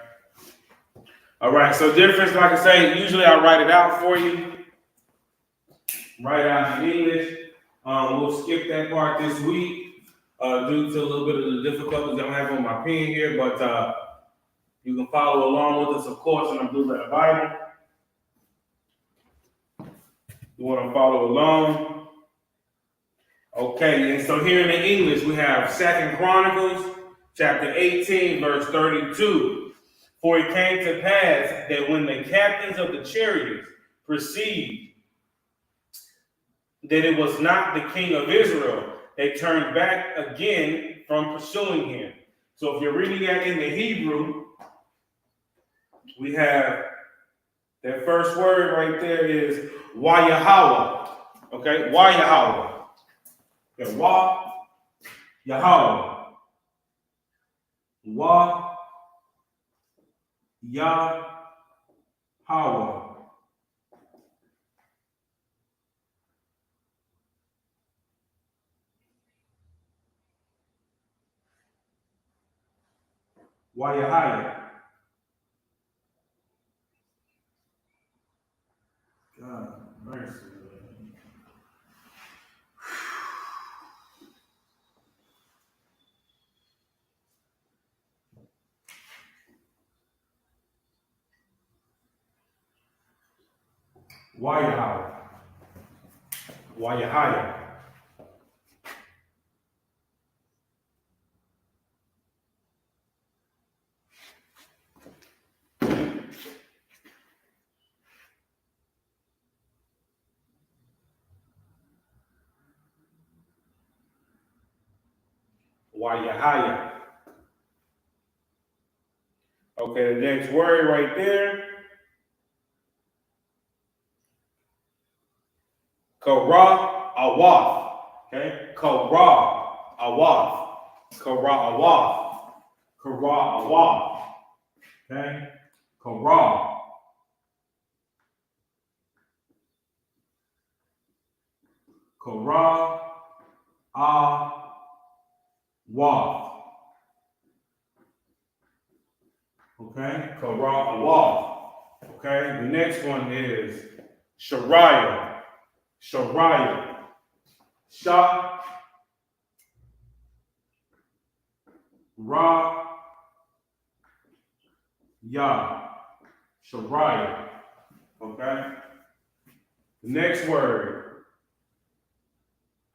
All right, so difference, like I say, usually I write it out for you. Write out in English. We'll skip that part this week due to a little bit of the difficulties I'm having with my pen here, but you can follow along with us, of course, in the Blue Letter Bible. You want to follow along? Okay, and so here in the English, we have 2 Chronicles, chapter 18, verse 32. For it came to pass that when the captains of the chariots perceived that it was not the king of Israel, they turned back again from pursuing him. So if you're reading that in the Hebrew, we have that first word right there is Wa-Yahweh. Okay, Wa-Yahweh. Okay, Wa-Yahweh. Wa-Yahweh. Wayahaya. God mercy. Wayahaya. Wayahaya. Wayahaya. Okay, the next word right there. Kara Awaf. Okay, Kara Awaf. Kara Awaf. Kara Awaf. Okay, Kara. Kara Awaf. Okay, Kara Awaf. Okay, the next one is Shariah. Shariah. Sha. Ra. Ya. Shariah. Okay. The next word.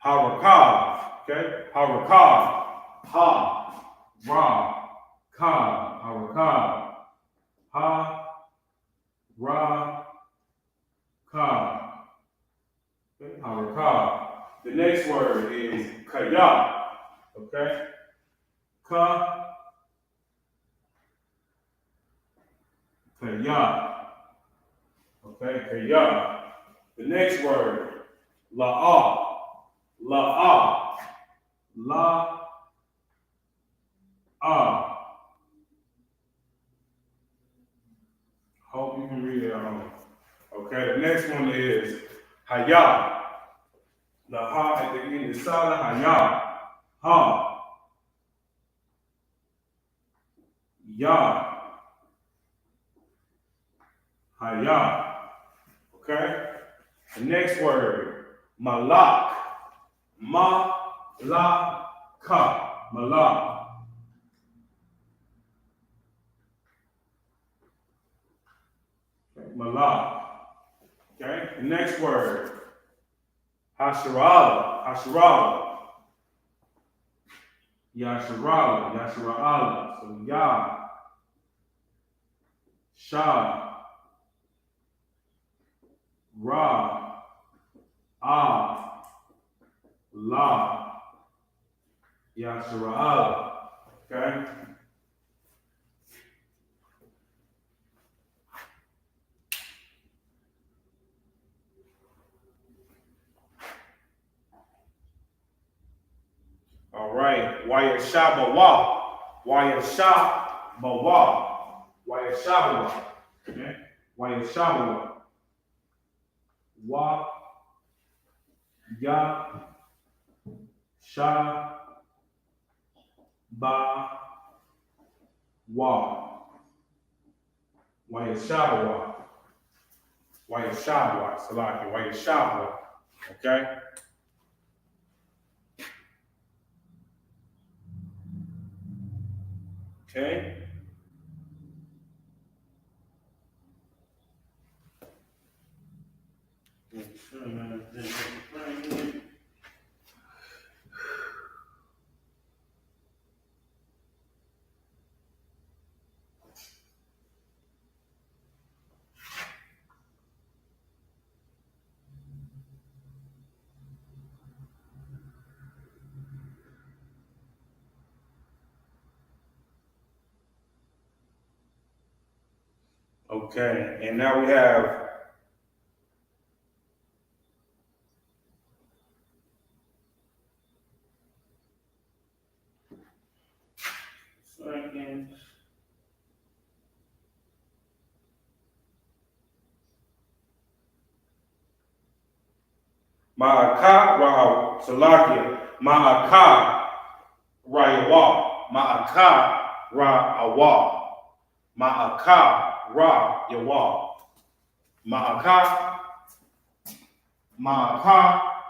Harakah. Okay. Harakah. Ha. Ra. Ka. Harakah. Ha. Ra. Ka. Okay. Harakah. The next word is kaya. Okay. Ka. Kaya. Okay, kaya. The next word, la'ah. La'ah. La'ah. Hope you can read it at home. Okay, the next one is haya. The ha at the end is solid. Haya. Ha. Ya. Haya. Okay? The next word, malak. Ma-la-ka. Malak. Okay, malak. Okay? The next word, hasharala. Hasharala. Yasharala. Yasharala. So ya. Sha. Ra. Ah. La. Yasharala. Okay? All right. Wayashabawa. Wayashabawa. Wayashabawa. Okay? Wayashabawa. Wa. Ya. Sha. Ba. Wa. Wayashabwa. Wayashabwa. Salaki. Wayashabwa. Okay? Okay? Okay, and now we have second. Ma'aka Ra Salakia. Ma'aka Ra-Yawa. Ma'aka Ra-Awa. Ma'aka Ra-Yawa. Ma'aka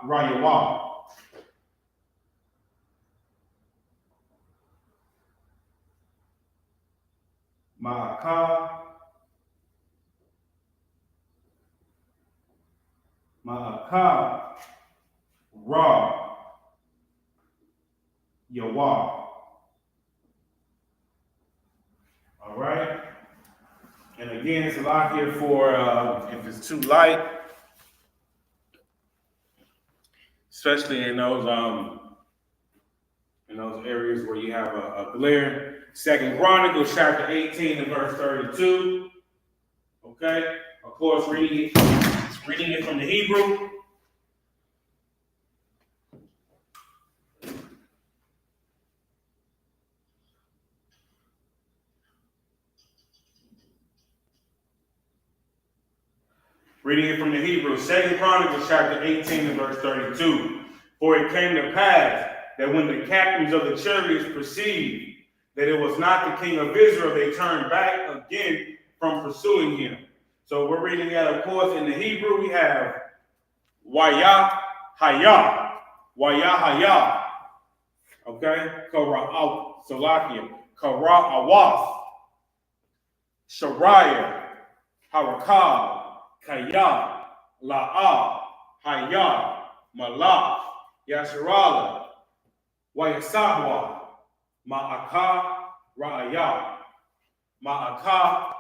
Ra-Yawa. Ma'aka Ra-Yawa. All right. And again, it's a lot here for if it's too light, especially in those areas where you have a glare. Second Chronicles chapter 18 and verse 32. Okay, of course, reading it from the Hebrew. Reading it from the Hebrew, 2 Chronicles chapter 18 and verse 32. For it came to pass that when the captains of the chariots perceived that it was not the king of Israel, they turned back again from pursuing him. So we're reading that, of course, in the Hebrew. We have Waya Haya. Waya Haya. Okay? Kara Salakia. Kara Awas. Shariah. Harakah. Kaya, La'a, Haya, Malak, Yasharala, Wayasahwa, Ma'aka, Ra'aya, Ma'aka,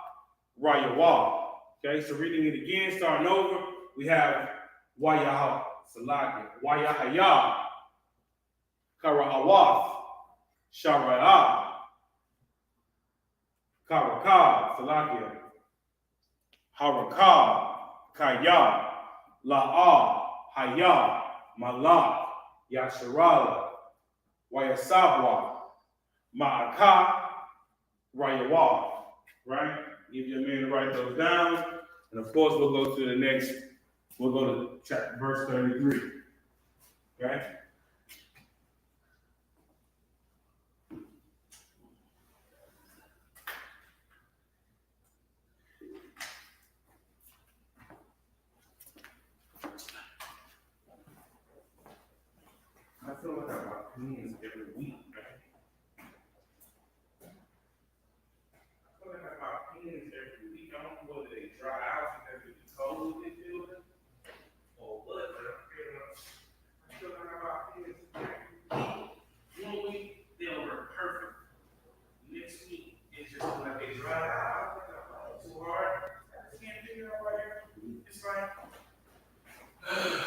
Rayawa. Okay, so reading it again, starting over, we have Wayaha, Salaki, Wayahaya, Kara'awath, Shara'a, Karaka, Salakia, Harakah, Kaya, La'a, Haya, Malak, Yasharala, Wayasabwa, Ma'aka, Rayawa. Right? Give your man to write those down. And of course, we'll go to the next, we'll go to chapter, verse 33. Okay? I feel like I have opinions every week, right? I feel like I have opinions every week. I don't know whether they dry out because it's cold in the building or what, but I feel like I have opinions every week. 1 week, they'll work perfect. Next week, it's just like they dry out. Too hard. I can't figure out why it's like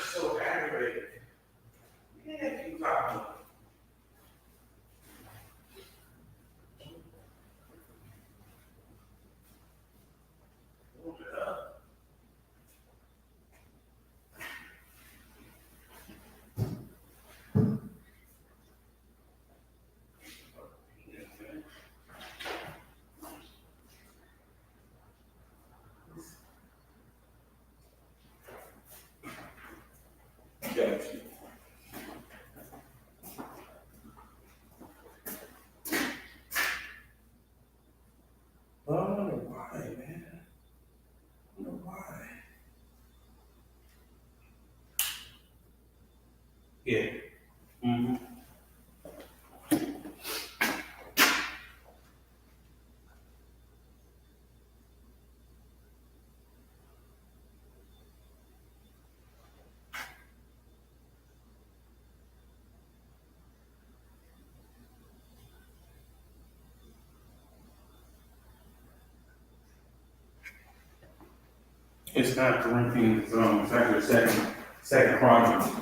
so aggravating. Yeah, you talking. It's not Corinthians, it's actually second Chronicles.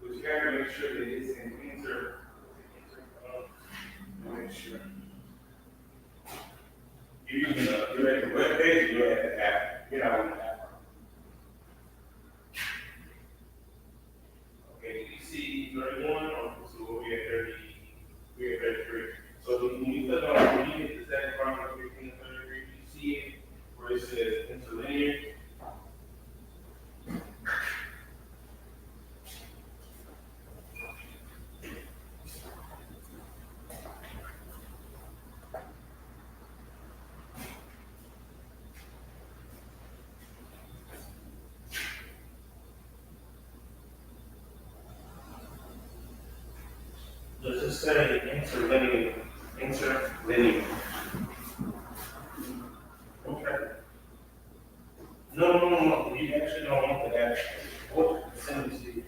We gotta make sure that it's an make sure. You're at the web page, you're at the app, you know. Okay, you see 31, or so we're at 30, we're at 33. So when you click on, when you hit the second Chronicles 15 and 33, you see it where it says interlinear. Let's just say interlinear. Okay. No. You actually don't want that. What percentage do you?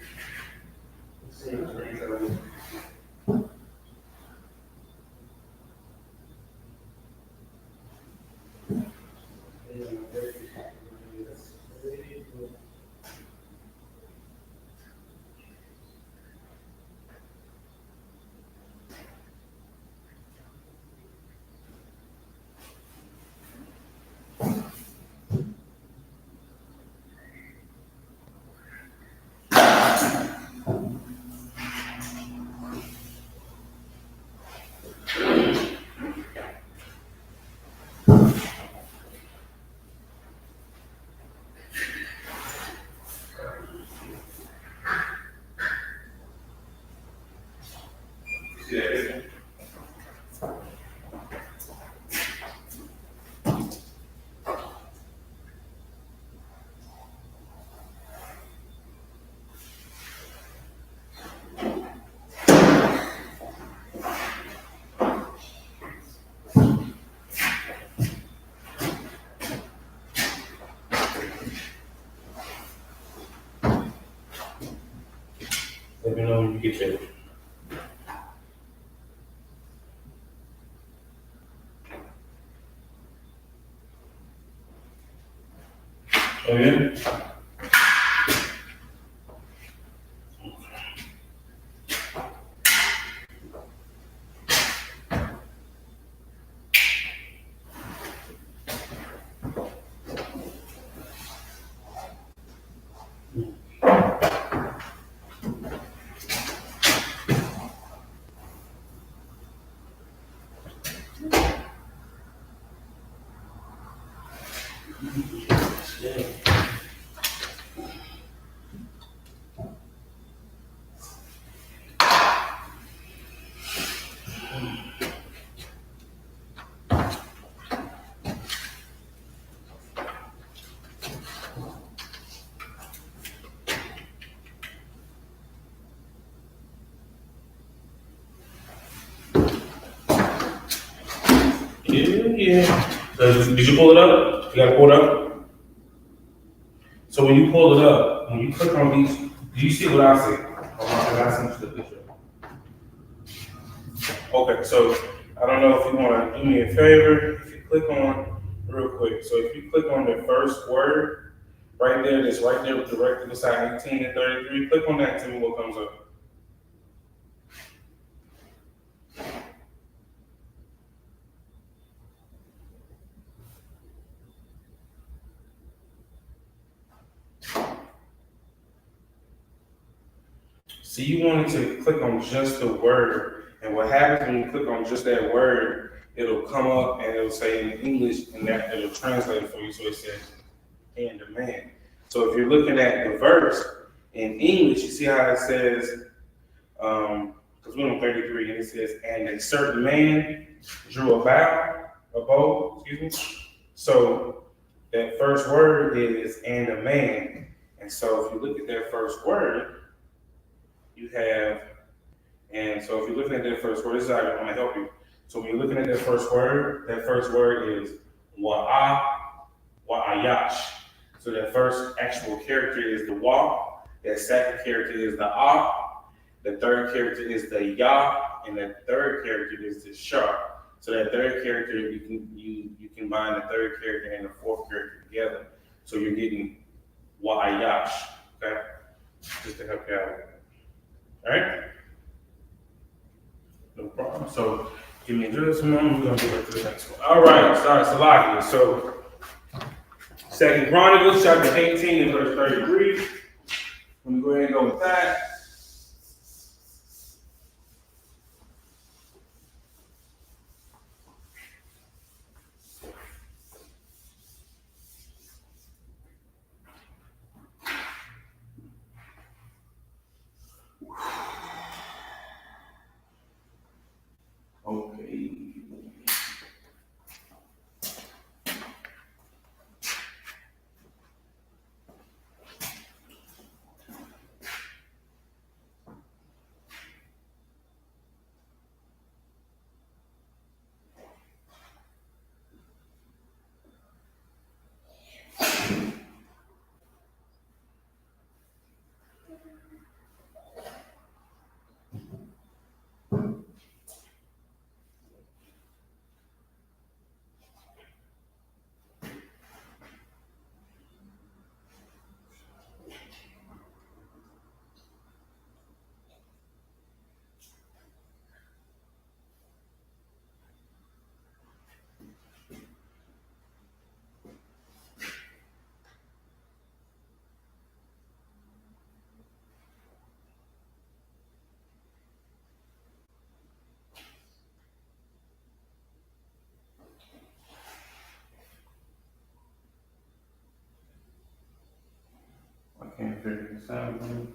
Yeah. Let me know when you get there. Oh yeah? Yeah. Did you pull it up? You got to pull it up? So when you pull it up, when you click on these, do you see what I see? I sent you the picture. Okay, so I don't know if you want to do me a favor. If you click on, real quick, so if you click on the first word, right there, that's right there directly beside 18 and 33, click on that, tell me what comes up. So you wanted to click on just the word, and what happens when you click on just that word, it'll come up and it'll say in English, and that it'll translate it for you. So it says "and a man." So if you're looking at the verse in English, you see how it says, because we're on 33, and it says, "And a certain man drew a bow, excuse me." So that first word is "and a man," and And so if you look at that first word, you have, and so if you're looking at that first word, this is how I'm gonna help you. So when you're looking at that first word is wa'ayash. So that first actual character is the wa, that second character is the the third character is the ya, and that third character is the sha. So that third character, you combine the third character and the fourth character together. So you're getting wa'ayash, okay? Just to help you out. All right? No problem. So give me just a moment. We're gonna go back to the next one. All right, sorry, Salakia. So Second Chronicles chapter 18 and verse 33. Let me go ahead and go with that. Okay. I can't figure this out, man.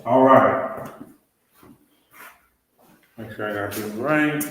All right. Make sure I got this right.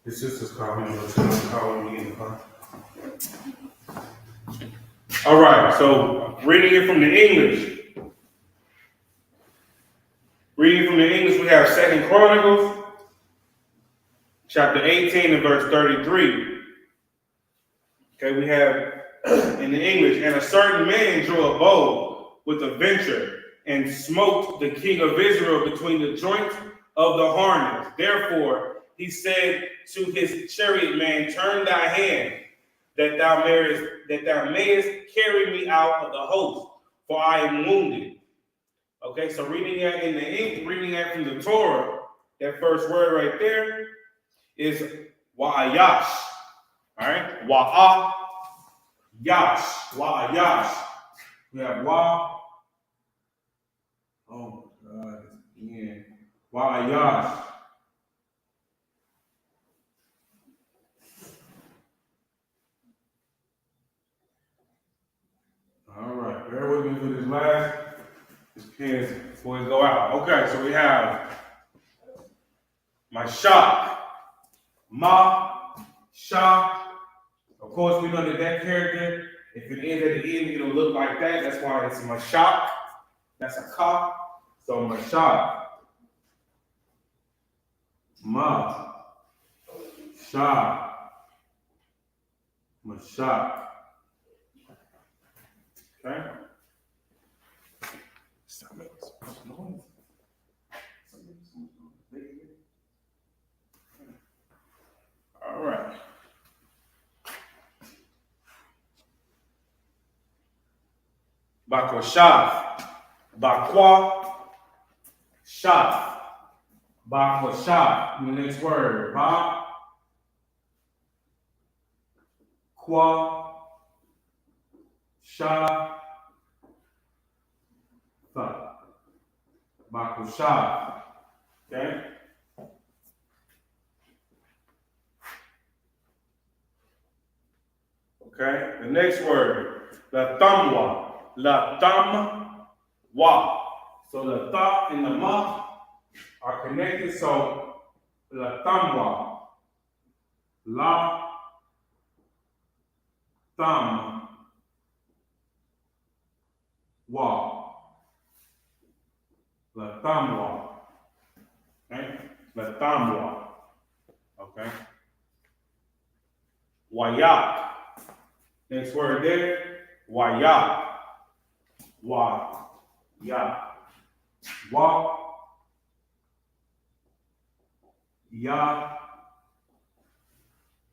The sister's calling me. The calling me in the car. All right, so reading it from the English. Reading from the English, we have 2 Chronicles, chapter 18 and verse 33. Okay, we have in the English, and a certain man drew a bow with a venture and smote the king of Israel between the joints of the harness. Therefore, he said to his chariot man, turn thy hand, that thou mayest carry me out of the host, for I am wounded. Okay, so reading that from the Torah, that first word right there is wa'ayash. All right, wa'ayash. We have wa. Oh my God, yeah, wa'ayash. All right, bear with me for this pen before it go out. Okay, so we have my shock, shah. Of course, we know that character, if it ends at the end, it'll look like that. That's why it's my shock. That's a ka. So my shock, my shock. Okay. Stop making so much noise. All right. Bakoshav. Bakwa. Shav. Bakoshav. The next word. Ba. Kwa. Sha. Tha. Bakoshav. Okay. Okay. The next word. La tamwa. La tam-wa. So the ta and the ma are connected. So la tam-wa. La tam-wa. La tam-wa. Okay. La tam-wa. Okay. Wayak. Next word there. Wayak. Wa, ya, wa, ya,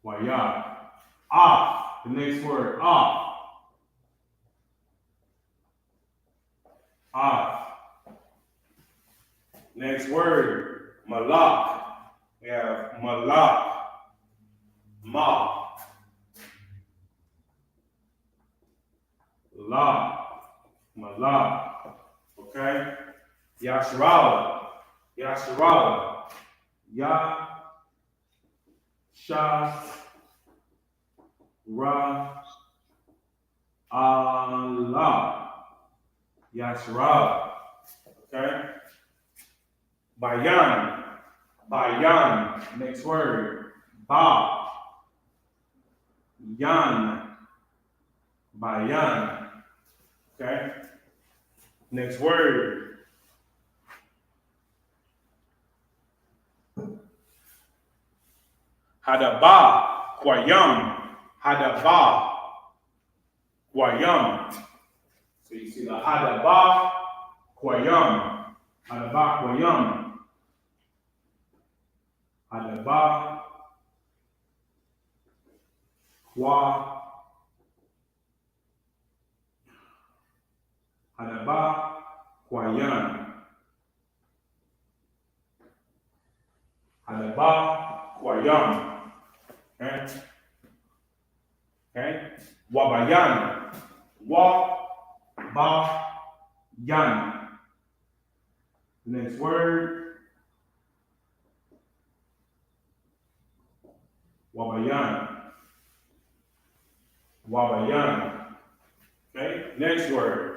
wa, ya. Ah, the next word, ah. Ah. Next word, malak. We have malak, ma, la. Malak, okay? Yasharala, ya, Sha, Ra, Allah. Yasra. Okay? Bayan. Bayan. Next word. Ba. Yan. Bayan. Okay? Next word. Hadaba. Kwayam. Hadaba. Kwayam. So you see the Hadaba. Kwayam. Hadaba. Kwayam. Hadaba. Kwa. Hadaba. Kwayam. Hadaba. Kwayam. Okay? Okay? Wabayan. Wa-ba-yan. Next word. Wabayan. Wabayan. Okay? Next word.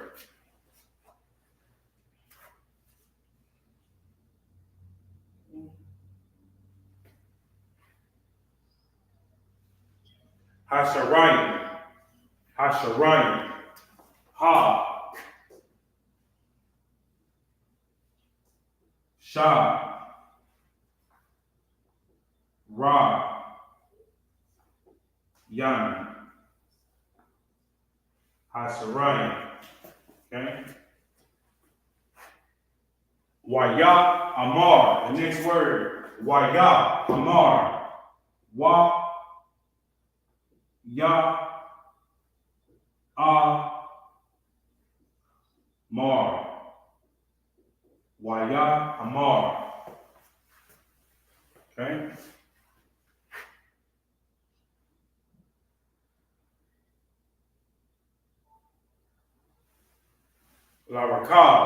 Hasharayim. Hasharayim. Ha. Sha. Ra. Yan. Hasharayim. Okay? Waya Amar. The next word. Waya Amar. Wa. Ya. Mar. Waya Amar. Okay? La Rakab.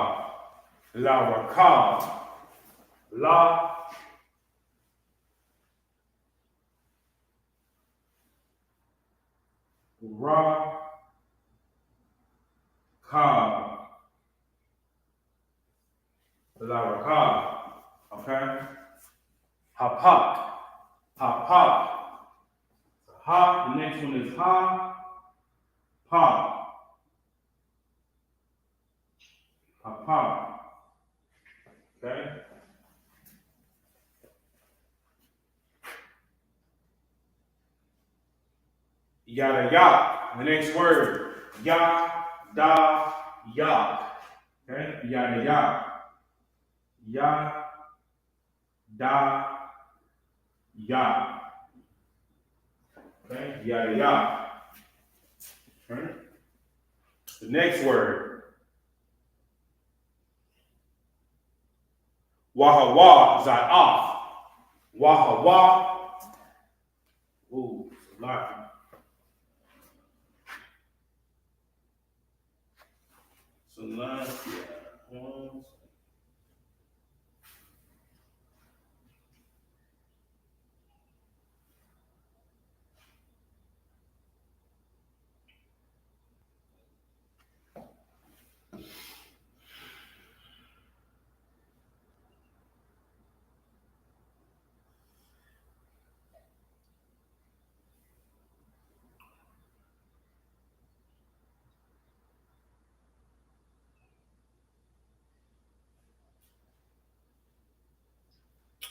La Rakab. La. Ra. Ka. La Rakab. Okay? Hapak. Hapak. Ha. The next one is ha. Pa. Hapak. Okay? Yada yak. The next word. Ya, da, yak. Okay? Yada yak. Ya, da, yak. Okay? Yada yak. Okay? The next word. Wahawa za'af. Wahawa. Ooh, it's a lot. So last, yeah.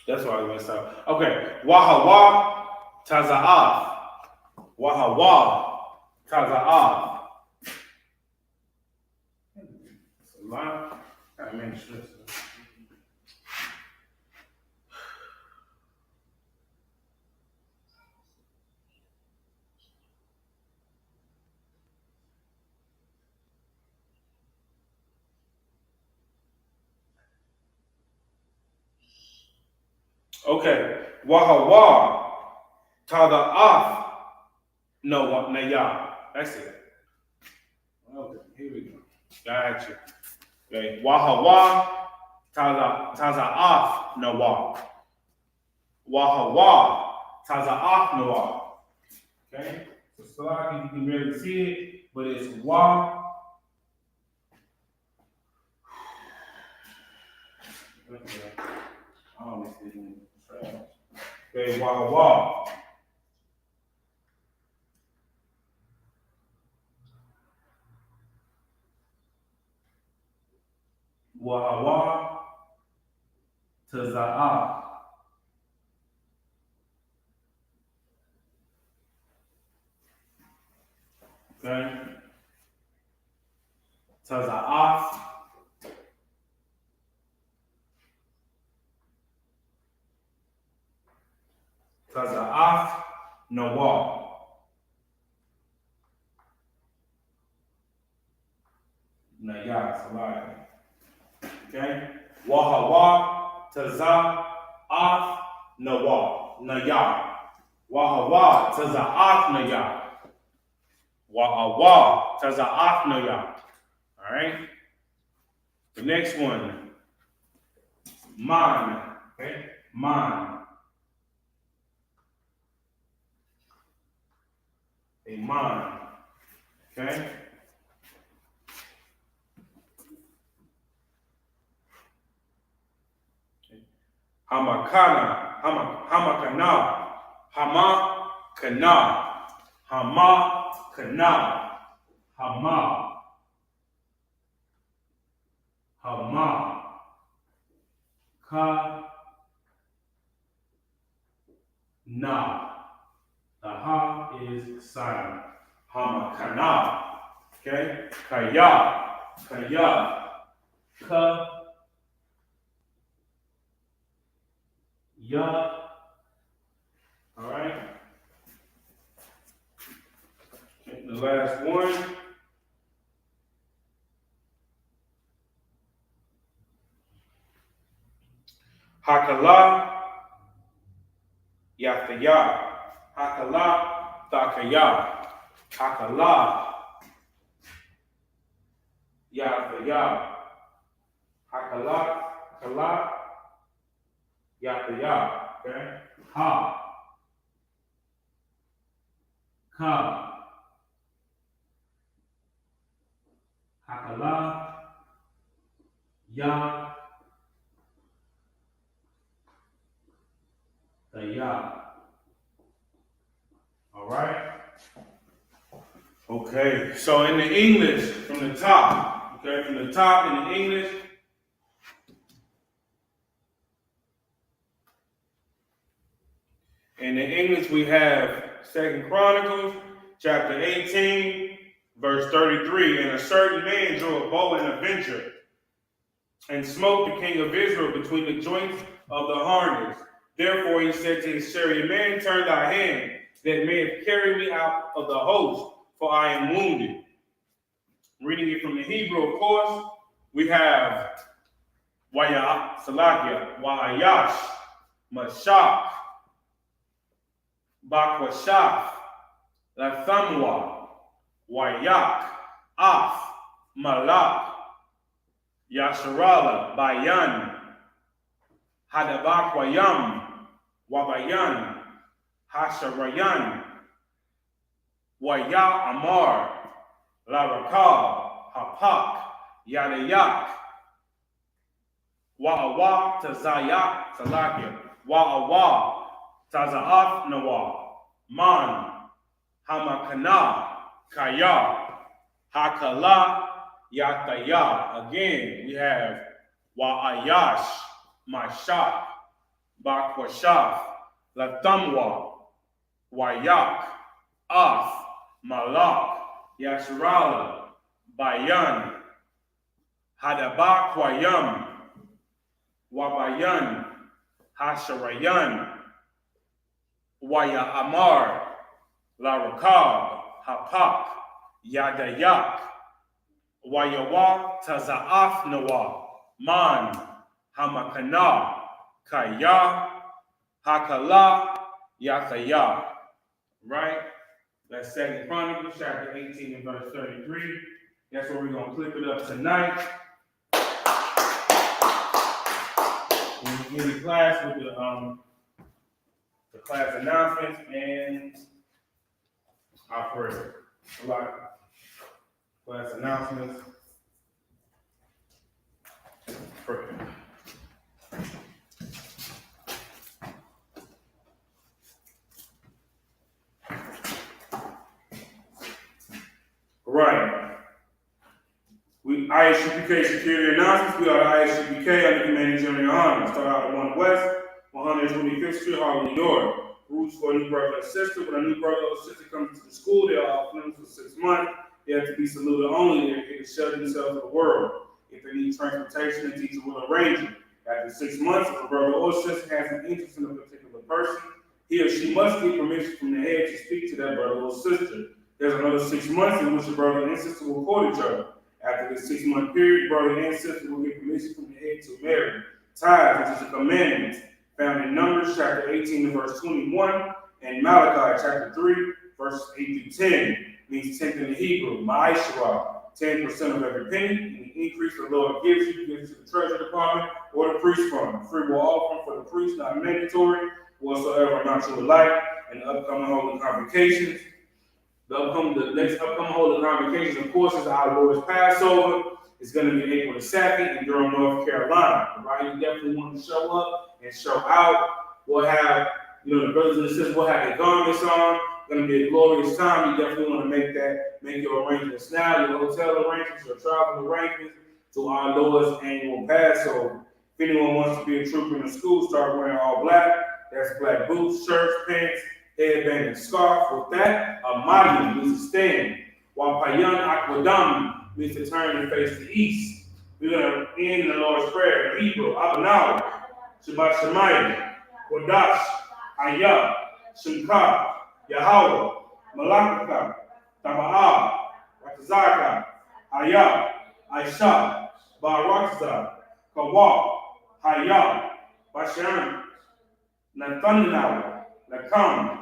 That's why I messed up. Okay. Wahawa taza'af. Wahawa taza'af. It's a lot. I mean, stress. Okay. Wahawa taza'af. No, naya. That's it. Okay, here we go. Gotcha. Okay. Wahawa taza'af nawa. Wahawa Taza'af N.W.O. Okay? So Salaki, you can barely see it, but it's Wa. Okay. I always get in trash. Okay, Wa. Wa Taza'af. Okay? Taza'af. Taza'af N.W.O. Naya, Salaki. Okay? Wahawa Taza'af N.W.O. Naya. Wahawa Taza'af Naya. Wahawa Taza'af Naya. All right? The next one. Man. Okay? Man. A man. Okay? Hamakana. Hamakana. Hamakana. Hamakana. Hama. Hama. Ka. Na. The ha is silent. Hamakana. Okay? Kaya. Kaya. Ka. Ya. All right. Okay, the last one. Hakala. Yathaya. Hakala. Thakaya. Hakala. Yathaya. Hakala. Hakala. Yathaya. Okay? Ha. Ka. Hakala. Ya. Thaya. All right? Okay, so in the English, from the top, okay, from the top in the English, we have 2 Chronicles, chapter 18, verse 33. And a certain man drew a bow and a venture, and smote the king of Israel between the joints of the harness. Therefore he said to his chariot, man, turn thy hand, that may have carried me out of the host, for I am wounded. Reading it from the Hebrew, of course, we have Salakia, Wa'ayash, Mashach, Bakwashaf, Lathamwa, Wayak, Af, Malak, Yasharala, Bayan, Hadabakwayam, Wabayan, Hasharayan, Waya Amar, Larakal, Hapak, Yadayak, Wa'awa Tazayak, Salakia, Wa'awa Taza'af N.W.O. Man, Hamakana, Kaya, Hakala, Yataya. Again, we have Wa'ayash, Mashak, Bakwashaf, Latamwa, Wayak, Af, Malak, Yashrala, Bayan, Hadabakwayam, Wabayan, Hasharayan, Waya Amar, Larakab, Hapak, Yadayak, Wayawa Taza'af N.W.O. Man, Hamakana, Kaya, Hakala, Yathaya. Right? That's 2 Chronicles, chapter 18 and verse 33. That's where we're going to clip it up tonight. When we get in class with the class announcements and our prayer. Class announcements. Prayer. Right. We ISUPK security announcements. We are ISUPK under command of General Honor. Start out at 1 West, 125th Street, Harlem, New York. Rules for a new brother and sister. When a new brother or sister comes to the school, they are off limits for 6 months. They have to be saluted only. They can shelter themselves from the world. If they need transportation, the teacher will arrange it. After 6 months, if a brother or sister has an interest in a particular person, he or she must get permission from the head to speak to that brother or sister. There's another 6 months in which the brother and sister will court each other. After this 6 month period, brother and sister will get permission from the head to marry. Tithes, which is a commandment, found in Numbers chapter 18 verse 21, and Malachi chapter 3, verses 8 through 10, means tenth in the Hebrew, Ma'ishra, 10% of every penny, and the increase the Lord gives you to the treasury department or the priest fund. Free will offering for the priest, not mandatory, whatsoever amount you would like, and the upcoming holy convocations. The next upcoming holy convocation, of course, is our Lord's Passover. It's going to be April the 2nd in Durham, North Carolina. Right? You definitely want to show up and show out. We'll have, the brothers and sisters will have their garments on. It's going to be a glorious time. You definitely want to make your arrangements now, your hotel arrangements, your travel arrangements to our Lord's annual Passover. If anyone wants to be a trooper in the school, start wearing all black. That's black boots, shirts, pants, headband, and scarf. With that, Amadian means to stand. While Payan Akwadam means to turn and face the east. We're going to end the Lord's Prayer in Hebrew. Abanaw, Shabbat Shemayim, Qadash, Ayah, Shemka, Yahweh, Malakaka, Taba'ah, Rakazaka, Ayah, Aisha, Barakza, Kawah, Hayah, Bashan, Nathanaw, Nakam,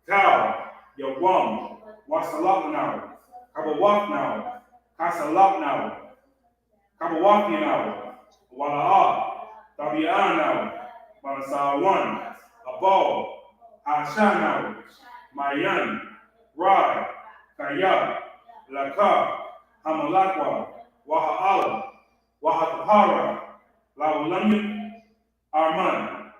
Kal, Yawam, Wasalaknaw, Kabawaknaw, Kasalaknaw, Kabawaknaw, Wala'ah, Tabi'anaw, Banasawan, Abal, Ashanaw, Mayan, Rai, Kaya, Laka, Hamalakwa, Waha'ala, Wahatahara, Laulamim, Arman.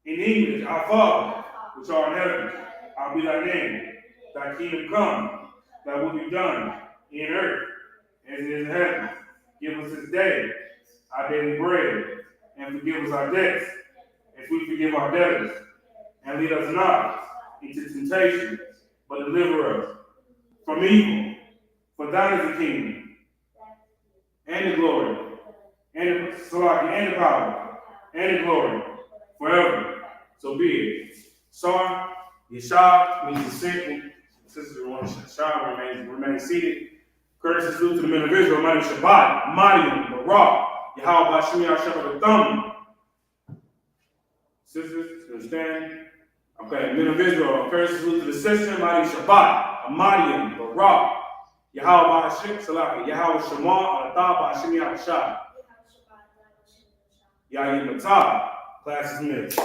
In English, our Father, which art in heaven, hallowed be thy name. Thy kingdom come, thy will be done in earth as it is in heaven. Give us this day our daily bread, and forgive us our debts, as we forgive our debtors. And lead us not into temptation, but deliver us from evil. For thine is the kingdom, and the glory, and the power, and the glory, forever. So be it. Sar, Yeshab means descent. Sisters Shah remain seated. Courtesy due to the men of Israel, Mighty Shabbat, Mighty Barak, Yahweh Bashmi Shabbat Thumb. Sisters, understand? Okay, men of Israel, courtesy due to the sister, Mighty Shabbat, Mighty Barak, Yahweh Bashmi Salaki, Yahweh Shema, Atah Bashmi Shah. Yahweh Matah, class is mixed.